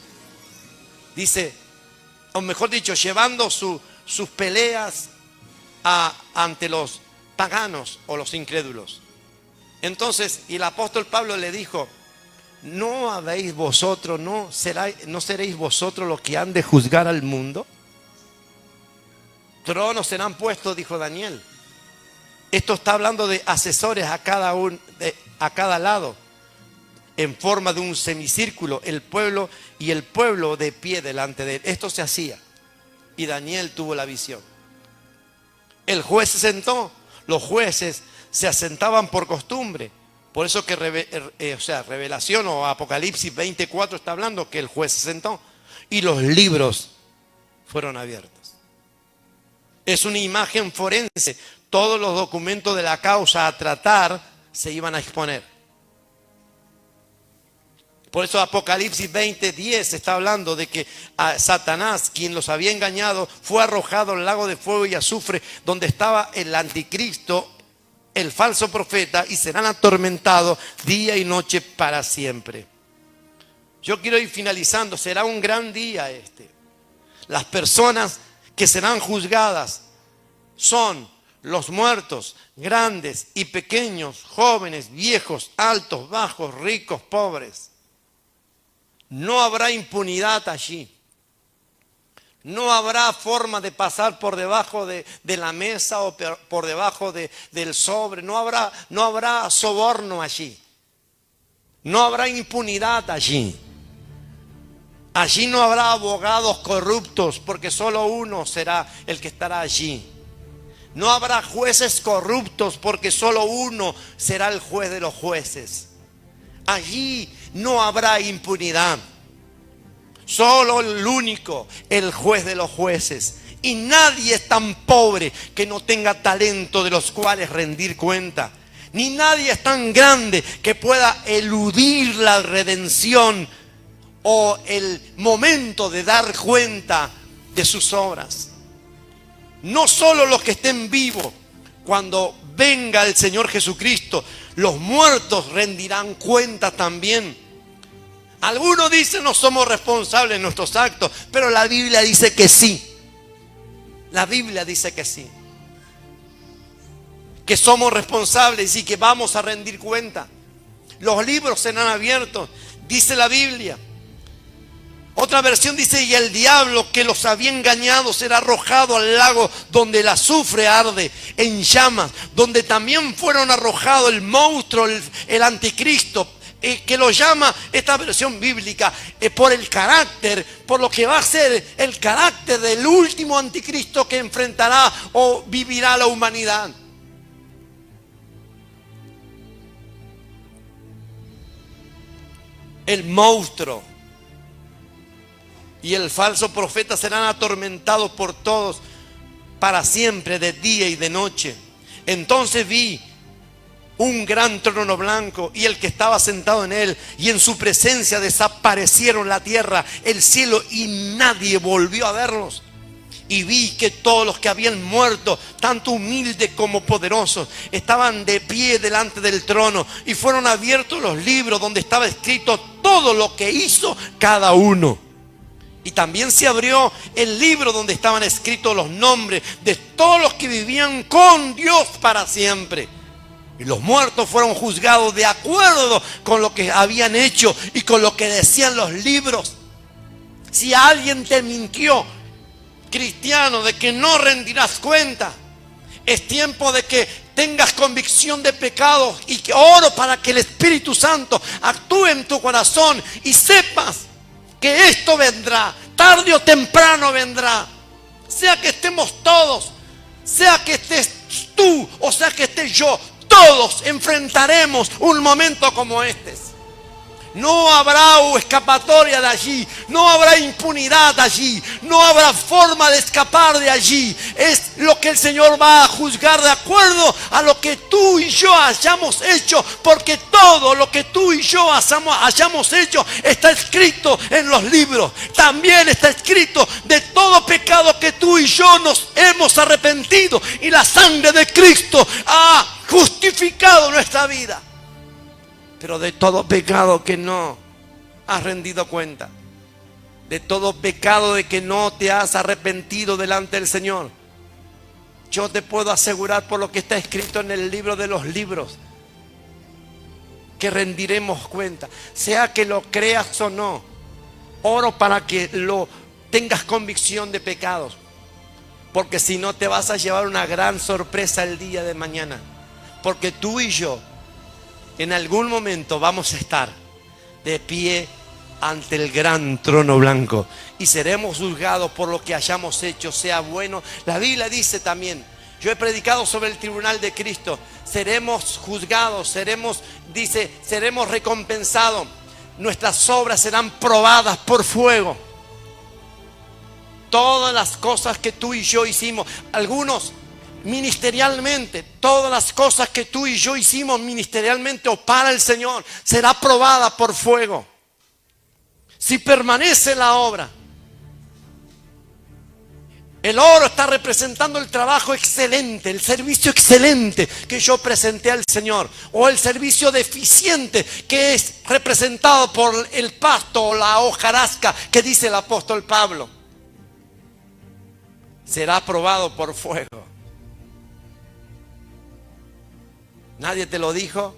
Dice, o mejor dicho, llevando sus peleas ante los paganos o los incrédulos. Entonces, y el apóstol Pablo le dijo: ¿no habéis vosotros, no seréis vosotros los que han de juzgar al mundo? Tronos serán puestos, dijo Daniel. Esto está hablando de asesores a cada lado, en forma de un semicírculo, el pueblo de pie delante de él. Esto se hacía y Daniel tuvo la visión. El juez se sentó. Los jueces se asentaban por costumbre. Por eso que Revelación o Apocalipsis 24 está hablando que el juez se sentó y los libros fueron abiertos. Es una imagen forense. Todos los documentos de la causa a tratar se iban a exponer. Por eso Apocalipsis 20:10 está hablando de que a Satanás, quien los había engañado, fue arrojado al lago de fuego y azufre, donde estaba el anticristo, el falso profeta, y serán atormentados día y noche para siempre. Yo quiero ir finalizando. Será un gran día este. Las personas que serán juzgadas son los muertos, grandes y pequeños, jóvenes, viejos, altos, bajos, ricos, pobres. No habrá impunidad allí. No habrá forma de pasar por debajo de la mesa o por debajo del sobre. No habrá soborno allí. No habrá impunidad allí. Allí no habrá abogados corruptos, porque solo uno será el que estará allí. No habrá jueces corruptos, porque solo uno será el juez de los jueces. Allí no habrá impunidad. Solo el único, el juez de los jueces. Y nadie es tan pobre que no tenga talento de los cuales rendir cuenta. Ni nadie es tan grande que pueda eludir la redención o el momento de dar cuenta de sus obras. No solo los que estén vivos, cuando venga el Señor Jesucristo, los muertos rendirán cuenta también. Algunos dicen no somos responsables de nuestros actos, pero la Biblia dice que sí. La Biblia dice que sí. Que somos responsables y que vamos a rendir cuenta. Los libros serán abiertos, dice la Biblia. Otra versión dice: y el diablo que los había engañado será arrojado al lago donde el azufre arde en llamas, donde también fueron arrojados el monstruo, el anticristo, que lo llama esta versión bíblica por el carácter, por lo que va a ser el carácter del último anticristo que enfrentará o vivirá la humanidad. El monstruo y el falso profeta serán atormentados por todos para siempre, de día y de noche. Entonces vi un gran trono blanco y el que estaba sentado en él, y en su presencia desaparecieron la tierra, el cielo, y nadie volvió a verlos. Y vi que todos los que habían muerto, tanto humildes como poderosos, estaban de pie delante del trono. Y fueron abiertos los libros donde estaba escrito todo lo que hizo cada uno. Y también se abrió el libro donde estaban escritos los nombres de todos los que vivían con Dios para siempre. Y los muertos fueron juzgados de acuerdo con lo que habían hecho y con lo que decían los libros. Si alguien te mintió, cristiano, de que no rendirás cuenta, es tiempo de que tengas convicción de pecados y que oro para que el Espíritu Santo actúe en tu corazón y sepas que esto vendrá, tarde o temprano vendrá. Sea que estemos todos, sea que estés tú o sea que esté yo, todos enfrentaremos un momento como este. No habrá escapatoria de allí, no habrá impunidad allí, no habrá forma de escapar de allí. Es lo que el Señor va a juzgar de acuerdo a lo que tú y yo hayamos hecho, porque todo lo que tú y yo hayamos hecho está escrito en los libros. También está escrito de todo pecado que tú y yo nos hemos arrepentido, y la sangre de Cristo ha justificado nuestra vida. Pero de todo pecado que no has rendido cuenta, de todo pecado de que no te has arrepentido delante del Señor, yo te puedo asegurar por lo que está escrito en el libro de los libros, que rendiremos cuenta. Sea que lo creas o no, oro para que lo tengas convicción de pecados, porque si no te vas a llevar una gran sorpresa el día de mañana. Porque tú y yo en algún momento vamos a estar de pie ante el gran trono blanco y seremos juzgados por lo que hayamos hecho, sea bueno. La Biblia dice también, yo he predicado sobre el tribunal de Cristo, seremos juzgados, seremos recompensados, nuestras obras serán probadas por fuego. Todas las cosas que tú y yo hicimos, algunos ministerialmente, todas las cosas que tú y yo hicimos ministerialmente o para el Señor, será probada por fuego. Si permanece la obra, el oro está representando el trabajo excelente, el servicio excelente que yo presenté al Señor, o el servicio deficiente que es representado por el pasto o la hojarasca que dice el apóstol Pablo. Será probado por fuego. Nadie te lo dijo,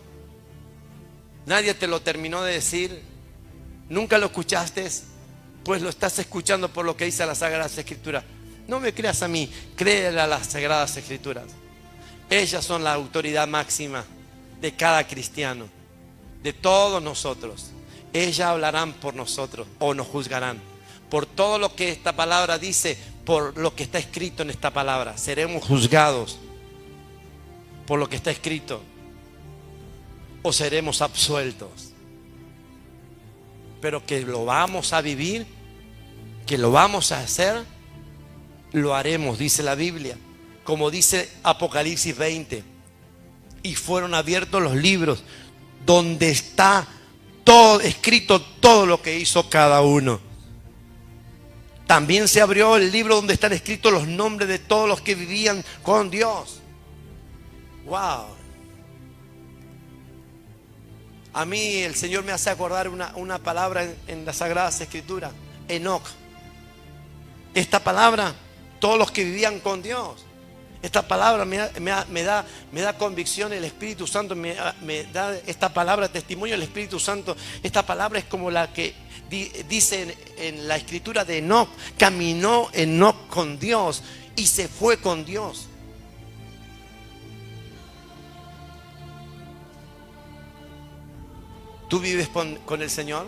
nadie te lo terminó de decir, nunca lo escuchaste, pues lo estás escuchando por lo que dice las Sagradas Escrituras. No me creas a mí, créele a las Sagradas Escrituras. Ellas son la autoridad máxima de cada cristiano, de todos nosotros. Ellas hablarán por nosotros o nos juzgarán. Por todo lo que esta palabra dice, por lo que está escrito en esta palabra, seremos juzgados por lo que está escrito, o seremos absueltos. Pero que lo vamos a vivir, que lo vamos a hacer, lo haremos, dice la Biblia, como dice Apocalipsis 20. Y fueron abiertos los libros donde está todo escrito, todo lo que hizo cada uno. También se abrió el libro donde están escritos los nombres de todos los que vivían con Dios. Wow. A mí el Señor me hace acordar una palabra en las Sagradas Escrituras, Enoc. Esta palabra, todos los que vivían con Dios. Esta palabra me da convicción, el Espíritu Santo me da esta palabra, testimonio del Espíritu Santo. Esta palabra es como la que dice en la Escritura de Enoc. Caminó Enoc con Dios y se fue con Dios. ¿Tú vives con el Señor?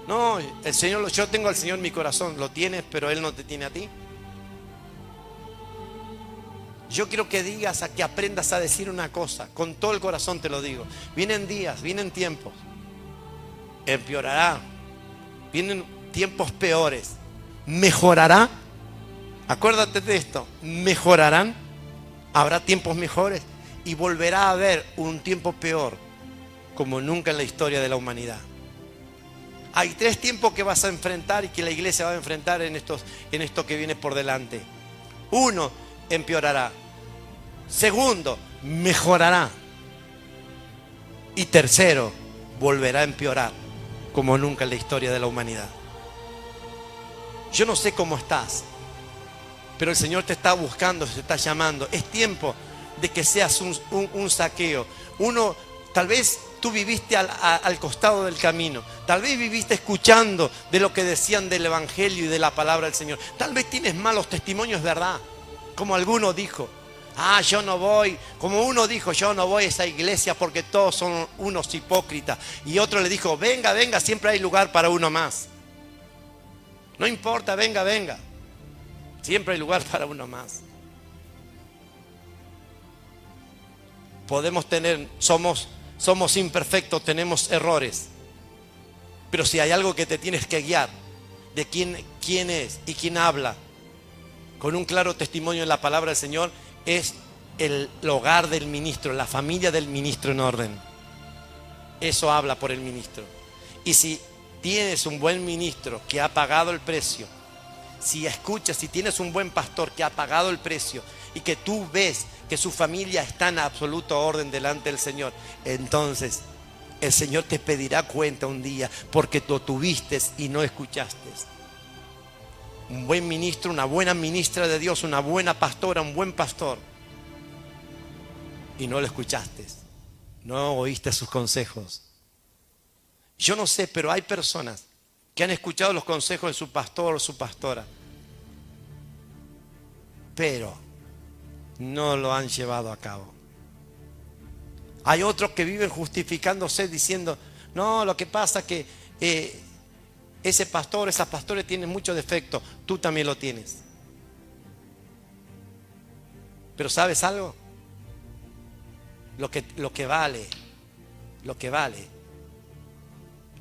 No, el Señor, yo tengo al Señor en mi corazón, lo tienes, pero Él no te tiene a ti. Yo quiero que que aprendas a decir una cosa, con todo el corazón te lo digo. Vienen días, vienen tiempos, empeorará, vienen tiempos peores, mejorará. Acuérdate de esto, mejorarán, habrá tiempos mejores y volverá a haber un tiempo peor como nunca en la historia de la humanidad. Hay 3 tiempos que vas a enfrentar y que la iglesia va a enfrentar en esto que viene por delante. 1, empeorará. 2, mejorará. Y 3, volverá a empeorar, como nunca en la historia de la humanidad. Yo no sé cómo estás, pero el Señor te está buscando, te está llamando. Es tiempo de que seas un Zaqueo. Tal vez tú viviste al costado del camino. Tal vez viviste escuchando de lo que decían del Evangelio y de la palabra del Señor. Tal vez tienes malos testimonios, ¿verdad? Como alguno dijo, yo no voy. Como uno dijo, yo no voy a esa iglesia porque todos son unos hipócritas. Y otro le dijo, venga, siempre hay lugar para uno más. No importa, venga. Siempre hay lugar para uno más. Somos imperfectos, tenemos errores. Pero si hay algo que te tienes que guiar de quién es y quién habla con un claro testimonio en la palabra del Señor, es el hogar del ministro, la familia del ministro en orden. Eso habla por el ministro. Y si tienes un buen ministro que ha pagado el precio, si tienes un buen pastor que ha pagado el precio y que tú ves que su familia está en absoluto orden delante del Señor, entonces el Señor te pedirá cuenta un día porque lo tuviste y no escuchaste. Un buen ministro, una buena ministra de Dios, una buena pastora, un buen pastor, y no lo escuchaste, no oíste sus consejos. Yo no sé, pero hay personas que han escuchado los consejos de su pastor o su pastora, pero no lo han llevado a cabo. Hay otros que viven justificándose diciendo, no, lo que pasa es que ese pastor, esas pastores tienen muchos defectos, tú también lo tienes. Pero ¿sabes algo? Lo que vale,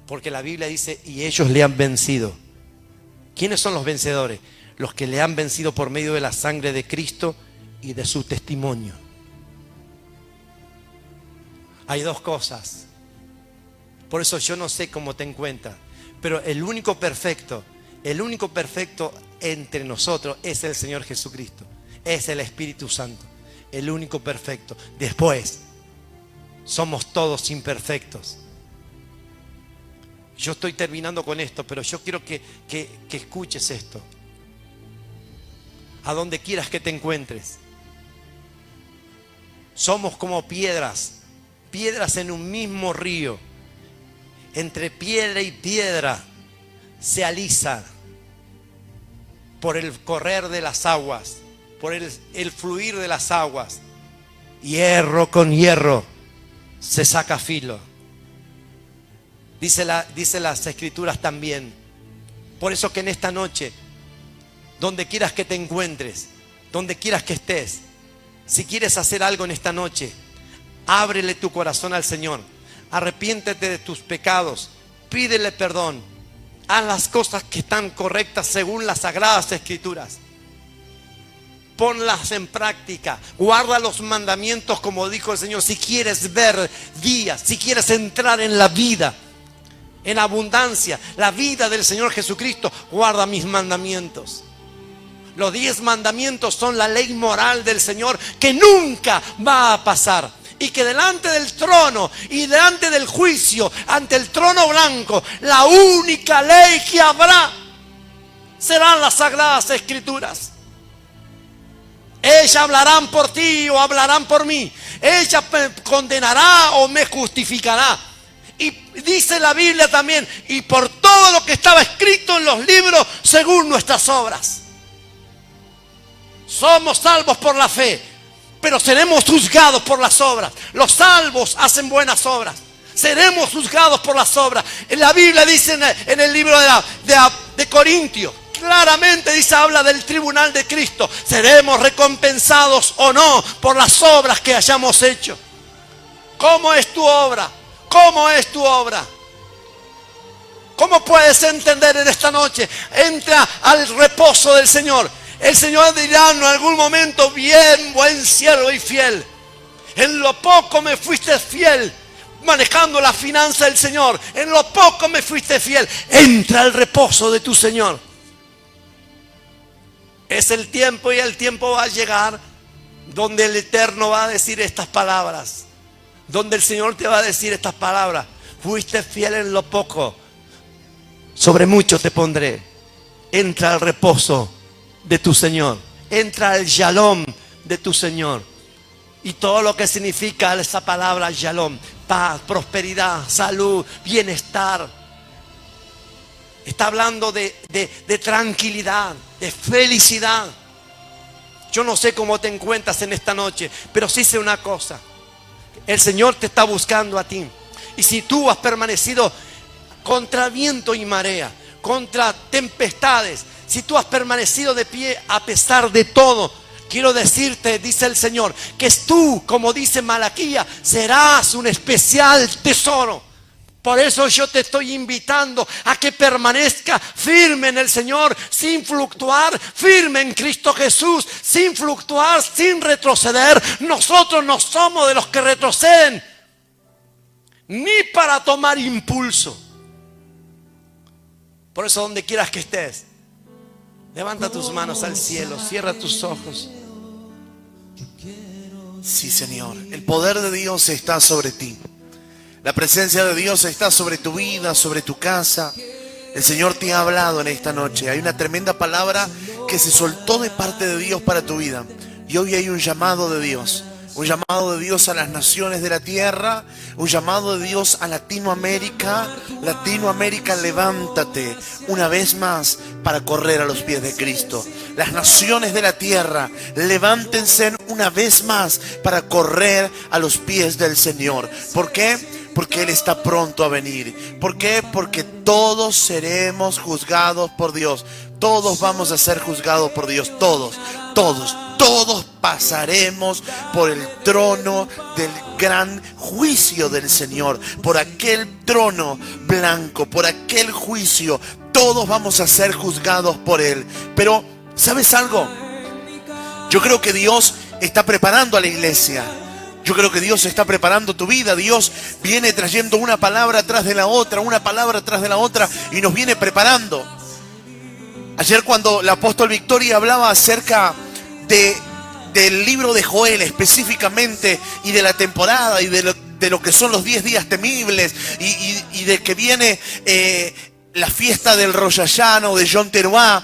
porque la Biblia dice, y ellos le han vencido. ¿Quiénes son los vencedores? Los que le han vencido por medio de la sangre de Cristo y de su testimonio. Hay 2 cosas. Por eso yo no sé cómo te encuentras, pero el único perfecto entre nosotros es el Señor Jesucristo, es el Espíritu Santo, el único perfecto. Después, somos todos imperfectos. Yo estoy terminando con esto, pero yo quiero que escuches esto. A donde quieras que te encuentres, somos como piedras en un mismo río. Entre piedra y piedra se alisa por el correr de las aguas, por el fluir de las aguas. Hierro con hierro se saca filo. Dice las Escrituras también. Por eso que en esta noche, donde quieras que te encuentres, donde quieras que estés, si quieres hacer algo en esta noche, ábrele tu corazón al Señor. Arrepiéntete de tus pecados, pídele perdón, haz las cosas que están correctas según las Sagradas Escrituras. Ponlas en práctica, guarda los mandamientos como dijo el Señor. Si quieres ver días, si quieres entrar en la vida, en abundancia, la vida del Señor Jesucristo, guarda mis mandamientos. Los 10 mandamientos son la ley moral del Señor que nunca va a pasar. Y que delante del trono y delante del juicio, ante el trono blanco, la única ley que habrá serán las Sagradas Escrituras. Ellas hablarán por ti o hablarán por mí. Ella me condenará o me justificará. Y dice la Biblia también, y por todo lo que estaba escrito en los libros según nuestras obras. Somos salvos por la fe, pero seremos juzgados por las obras. Los salvos hacen buenas obras. Seremos juzgados por las obras. En la Biblia dice en el libro de Corintios, claramente dice, habla del tribunal de Cristo. Seremos recompensados o no por las obras que hayamos hecho. ¿Cómo es tu obra? ¿Cómo es tu obra? ¿Cómo puedes entender en esta noche? Entra al reposo del Señor. El Señor dirá en algún momento, bien, buen siervo y fiel. En lo poco me fuiste fiel, manejando la finanza del Señor. En lo poco me fuiste fiel. Entra al reposo de tu Señor. Es el tiempo, y el tiempo va a llegar donde el Eterno va a decir estas palabras. Donde el Señor te va a decir estas palabras. Fuiste fiel en lo poco, sobre mucho te pondré. Entra al reposo de tu Señor. Entra al shalom de tu Señor. Y todo lo que significa esa palabra shalom: paz, prosperidad, salud, bienestar. Está hablando de tranquilidad, de felicidad. Yo no sé cómo te encuentras en esta noche, pero sí sé una cosa: el Señor te está buscando a ti. Y si tú has permanecido contra viento y marea, contra tempestades, si tú has permanecido de pie a pesar de todo, quiero decirte, dice el Señor, que tú, como dice Malaquías, serás un especial tesoro. Por eso yo te estoy invitando a que permanezca firme en el Señor, sin fluctuar, firme en Cristo Jesús, sin fluctuar, sin retroceder. Nosotros no somos de los que retroceden, ni para tomar impulso. Por eso, donde quieras que estés, levanta tus manos al cielo, cierra tus ojos. Sí, Señor, el poder de Dios está sobre ti. La presencia de Dios está sobre tu vida, sobre tu casa. El Señor te ha hablado en esta noche. Hay una tremenda palabra que se soltó de parte de Dios para tu vida. Y hoy hay un llamado de Dios. Un llamado de Dios a las naciones de la tierra. Un llamado de Dios a Latinoamérica. Latinoamérica, levántate una vez más para correr a los pies de Cristo. Las naciones de la tierra, levántense una vez más para correr a los pies del Señor. ¿Por qué? Porque Él está pronto a venir. ¿Por qué? Porque todos seremos juzgados por Dios. Todos vamos a ser juzgados por Dios. Todos pasaremos por el trono del gran juicio del Señor. Por aquel trono blanco, por aquel juicio. Todos vamos a ser juzgados por Él. Pero, ¿sabes algo? Yo creo que Dios está preparando a la iglesia. Yo creo que Dios está preparando tu vida. Dios viene trayendo una palabra tras de la otra, una palabra tras de la otra, y nos viene preparando. Ayer, cuando el apóstol Victoria hablaba acerca del libro de Joel específicamente, y de la temporada, y de lo que son los 10 días temibles, y de que viene la fiesta del Rosh Hashanah o de Yom Teruah,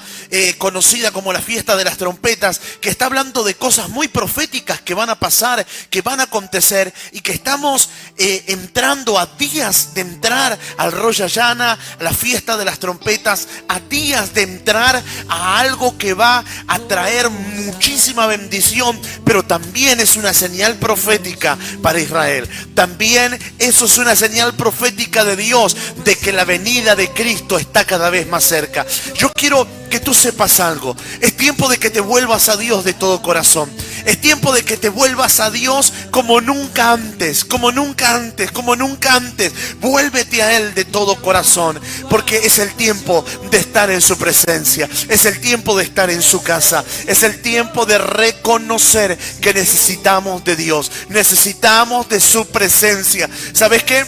conocida como la fiesta de las trompetas, que está hablando de cosas muy proféticas que van a pasar, que van a acontecer, y que estamos entrando a días de entrar al Rosh Hashanah, a la fiesta de las trompetas, a días de entrar a algo que va a traer muchísima bendición, pero también es una señal profética para Israel. También eso es una señal profética de Dios, de que la venida de Cristo está cada vez más cerca. Yo quiero que tú sepas algo. Es tiempo de que te vuelvas a Dios de todo corazón. Es tiempo de que te vuelvas a Dios como nunca antes, como nunca antes, como nunca antes. Vuélvete a Él de todo corazón, porque es el tiempo de estar en su presencia. Es el tiempo de estar en su casa. Es el tiempo de reconocer que necesitamos de Dios. Necesitamos de su presencia. ¿Sabes qué?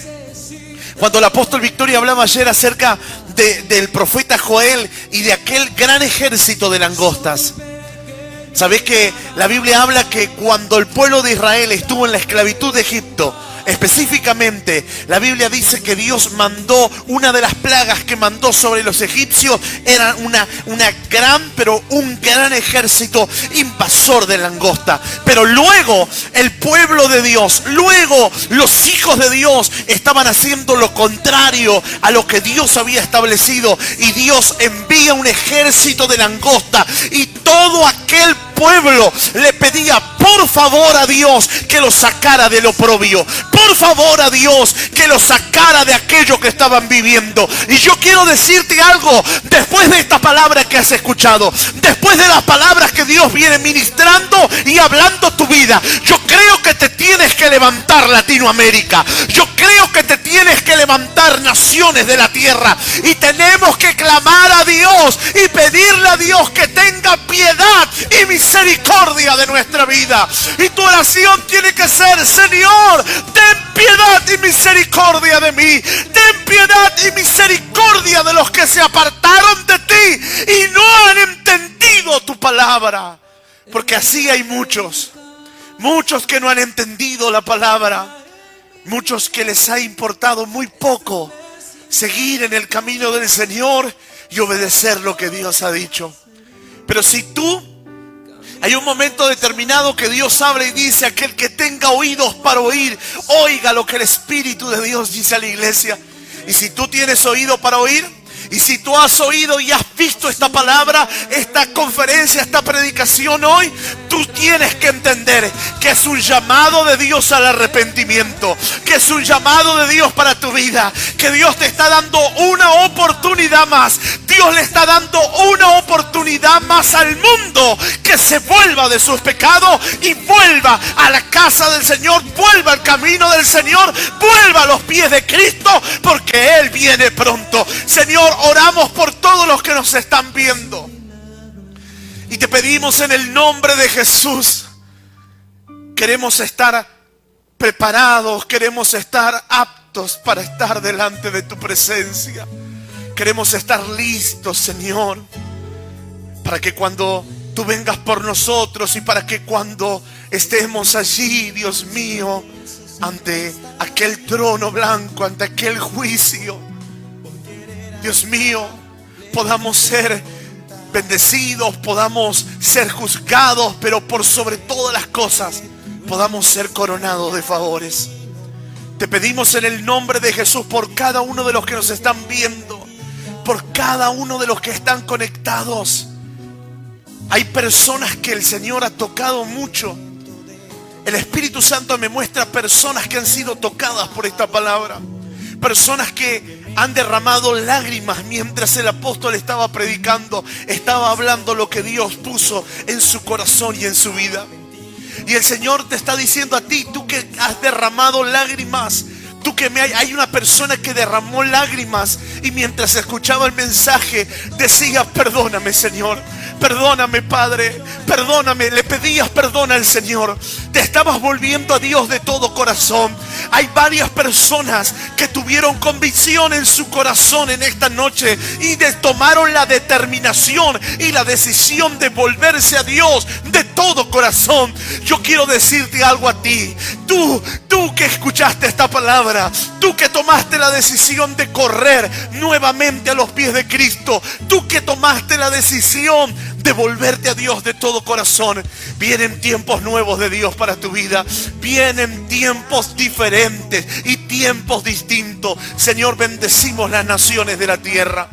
Cuando el apóstol Victoria hablaba ayer acerca del profeta Joel y de aquel gran ejército de langostas, ¿sabés que la Biblia habla que cuando el pueblo de Israel estuvo en la esclavitud de Egipto, específicamente la Biblia dice que Dios mandó, una de las plagas que mandó sobre los egipcios era un gran ejército invasor de langosta? Pero luego el pueblo de Dios, luego los hijos de Dios estaban haciendo lo contrario a lo que Dios había establecido, y Dios envía un ejército de langosta, y todo aquel pueblo le pedía por favor a Dios que lo sacara del oprobio, por favor a Dios que lo sacara de aquello que estaban viviendo. Y yo quiero decirte algo, después de esta palabra que has escuchado, después de las palabras que Dios viene ministrando y hablando tu vida, yo creo que te tienes que levantar, Latinoamérica. Yo creo que te tienes que levantar, naciones de la tierra, y tenemos que clamar a Dios y pedirle a Dios que tenga piedad y misericordia de nuestra vida. Y tu oración tiene que ser: Señor, ten piedad y misericordia de mí. Ten piedad y misericordia de los que se apartaron de ti y no han entendido tu palabra. Porque así hay muchos que no han entendido la palabra. Muchos que les ha importado muy poco seguir en el camino del Señor y obedecer lo que Dios ha dicho. Pero si tú, hay un momento determinado que Dios habla y dice: aquel que tenga oídos para oír, oiga lo que el Espíritu de Dios dice a la iglesia. Y si tú tienes oído para oír, y si tú has oído y has visto esta palabra, esta conferencia, esta predicación hoy, tú tienes que entender que es un llamado de Dios al arrepentimiento, que es un llamado de Dios para tu vida, que Dios te está dando una oportunidad más. Dios le está dando una oportunidad más al mundo, que se vuelva de sus pecados y vuelva a la casa del Señor, vuelva al camino del Señor, vuelva a los pies de Cristo, porque Él viene pronto. Señor, oramos por todos los que nos están viendo y te pedimos en el nombre de Jesús. Queremos estar preparados, queremos estar aptos para estar delante de tu presencia. Queremos estar listos, Señor, para que cuando tú vengas por nosotros y para que cuando estemos allí, Dios mío, ante aquel trono blanco, ante aquel juicio, Dios mío, podamos ser bendecidos, podamos ser juzgados, pero por sobre todas las cosas podamos ser coronados de favores. Te pedimos en el nombre de Jesús por cada uno de los que nos están viendo, por cada uno de los que están conectados. Hay personas que el Señor ha tocado mucho. El Espíritu Santo me muestra personas que han sido tocadas por esta palabra. Personas que han derramado lágrimas mientras el apóstol estaba predicando, estaba hablando lo que Dios puso en su corazón y en su vida. Y el Señor te está diciendo a ti, tú que has derramado lágrimas, tú que hay una persona que derramó lágrimas y mientras escuchaba el mensaje decía: perdóname, Señor, perdóname, Padre, perdóname. Le pedías perdón al Señor, te estabas volviendo a Dios de todo corazón. Hay varias personas que tuvieron convicción en su corazón en esta noche y tomaron la determinación y la decisión de volverse a Dios de todo corazón. Yo quiero decirte algo a ti, tú que escuchaste esta palabra, tú que tomaste la decisión de correr nuevamente a los pies de Cristo, tú que tomaste la decisión de volverte a Dios de todo corazón. Vienen tiempos nuevos de Dios para tu vida. Vienen tiempos diferentes y tiempos distintos. Señor, bendecimos las naciones de la tierra.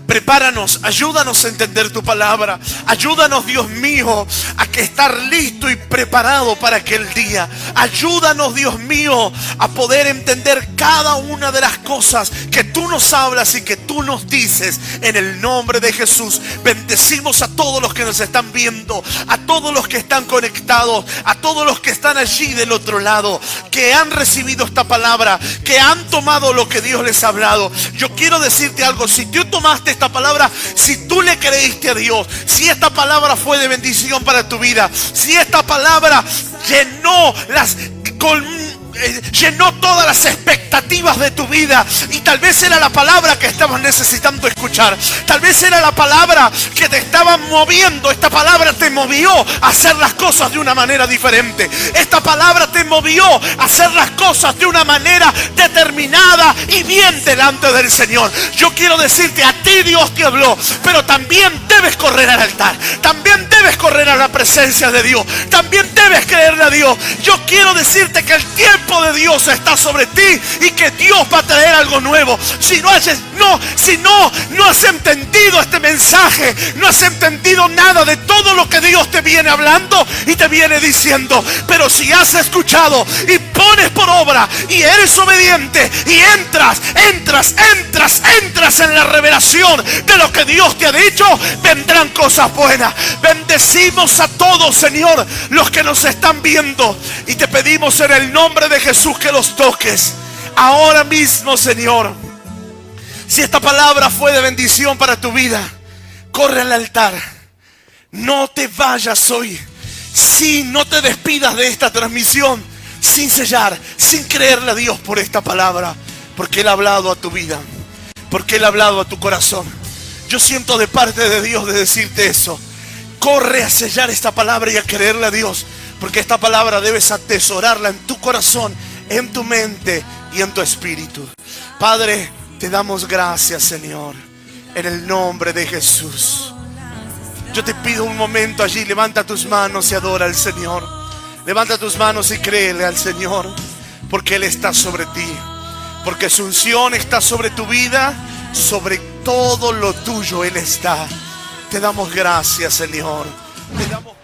Prepáranos, ayúdanos a entender tu palabra. Ayúdanos, Dios mío, a que estar listo y preparado para aquel día. Ayúdanos, Dios mío, a poder entender cada una de las cosas que tú nos hablas y que tú nos dices. En el nombre de Jesús, bendecimos a todos los que nos están viendo, a todos los que están conectados, a todos los que están allí del otro lado, que han recibido esta palabra, que han tomado lo que Dios les ha hablado. Yo quiero decirte algo: si tú tomaste esta palabra, si tú le creíste a Dios, si esta palabra fue de bendición para tu vida, si esta palabra llenó todas las expectativas de tu vida, y tal vez era la palabra que estabas necesitando escuchar, tal vez era la palabra que te estaba moviendo, esta palabra te movió a hacer las cosas de una manera diferente, esta palabra te movió a hacer las cosas de una manera determinada y bien delante del Señor. Yo quiero decirte, a ti Dios te habló, pero también debes correr al altar, también debes correr a la presencia de Dios, también debes creerle a Dios. Yo quiero decirte que el tiempo de Dios está sobre ti y que Dios va a traer algo nuevo. Si no has entendido este mensaje, no has entendido nada de todo lo que Dios te viene hablando y te viene diciendo, pero si has escuchado y pones por obra y eres obediente y entras en la revelación de lo que Dios te ha dicho, vendrán cosas buenas. Bendecimos a todos, Señor, los que nos están viendo, y te pedimos en el nombre de de Jesús que los toques ahora mismo, Señor. Si esta palabra fue de bendición para tu vida, corre al altar. No te vayas hoy. Sí, no te despidas de esta transmisión sin sellar, sin creerle a Dios por esta palabra, porque Él ha hablado a tu vida, porque Él ha hablado a tu corazón. Yo siento de parte de Dios de decirte eso. Corre a sellar esta palabra y a creerle a Dios, porque esta palabra debes atesorarla en tu corazón, en tu mente y en tu espíritu. Padre, te damos gracias, Señor, en el nombre de Jesús. Yo te pido un momento allí, levanta tus manos y adora al Señor. Levanta tus manos y créele al Señor, porque Él está sobre ti, porque su unción está sobre tu vida, sobre todo lo tuyo Él está. Te damos gracias, Señor. Te damos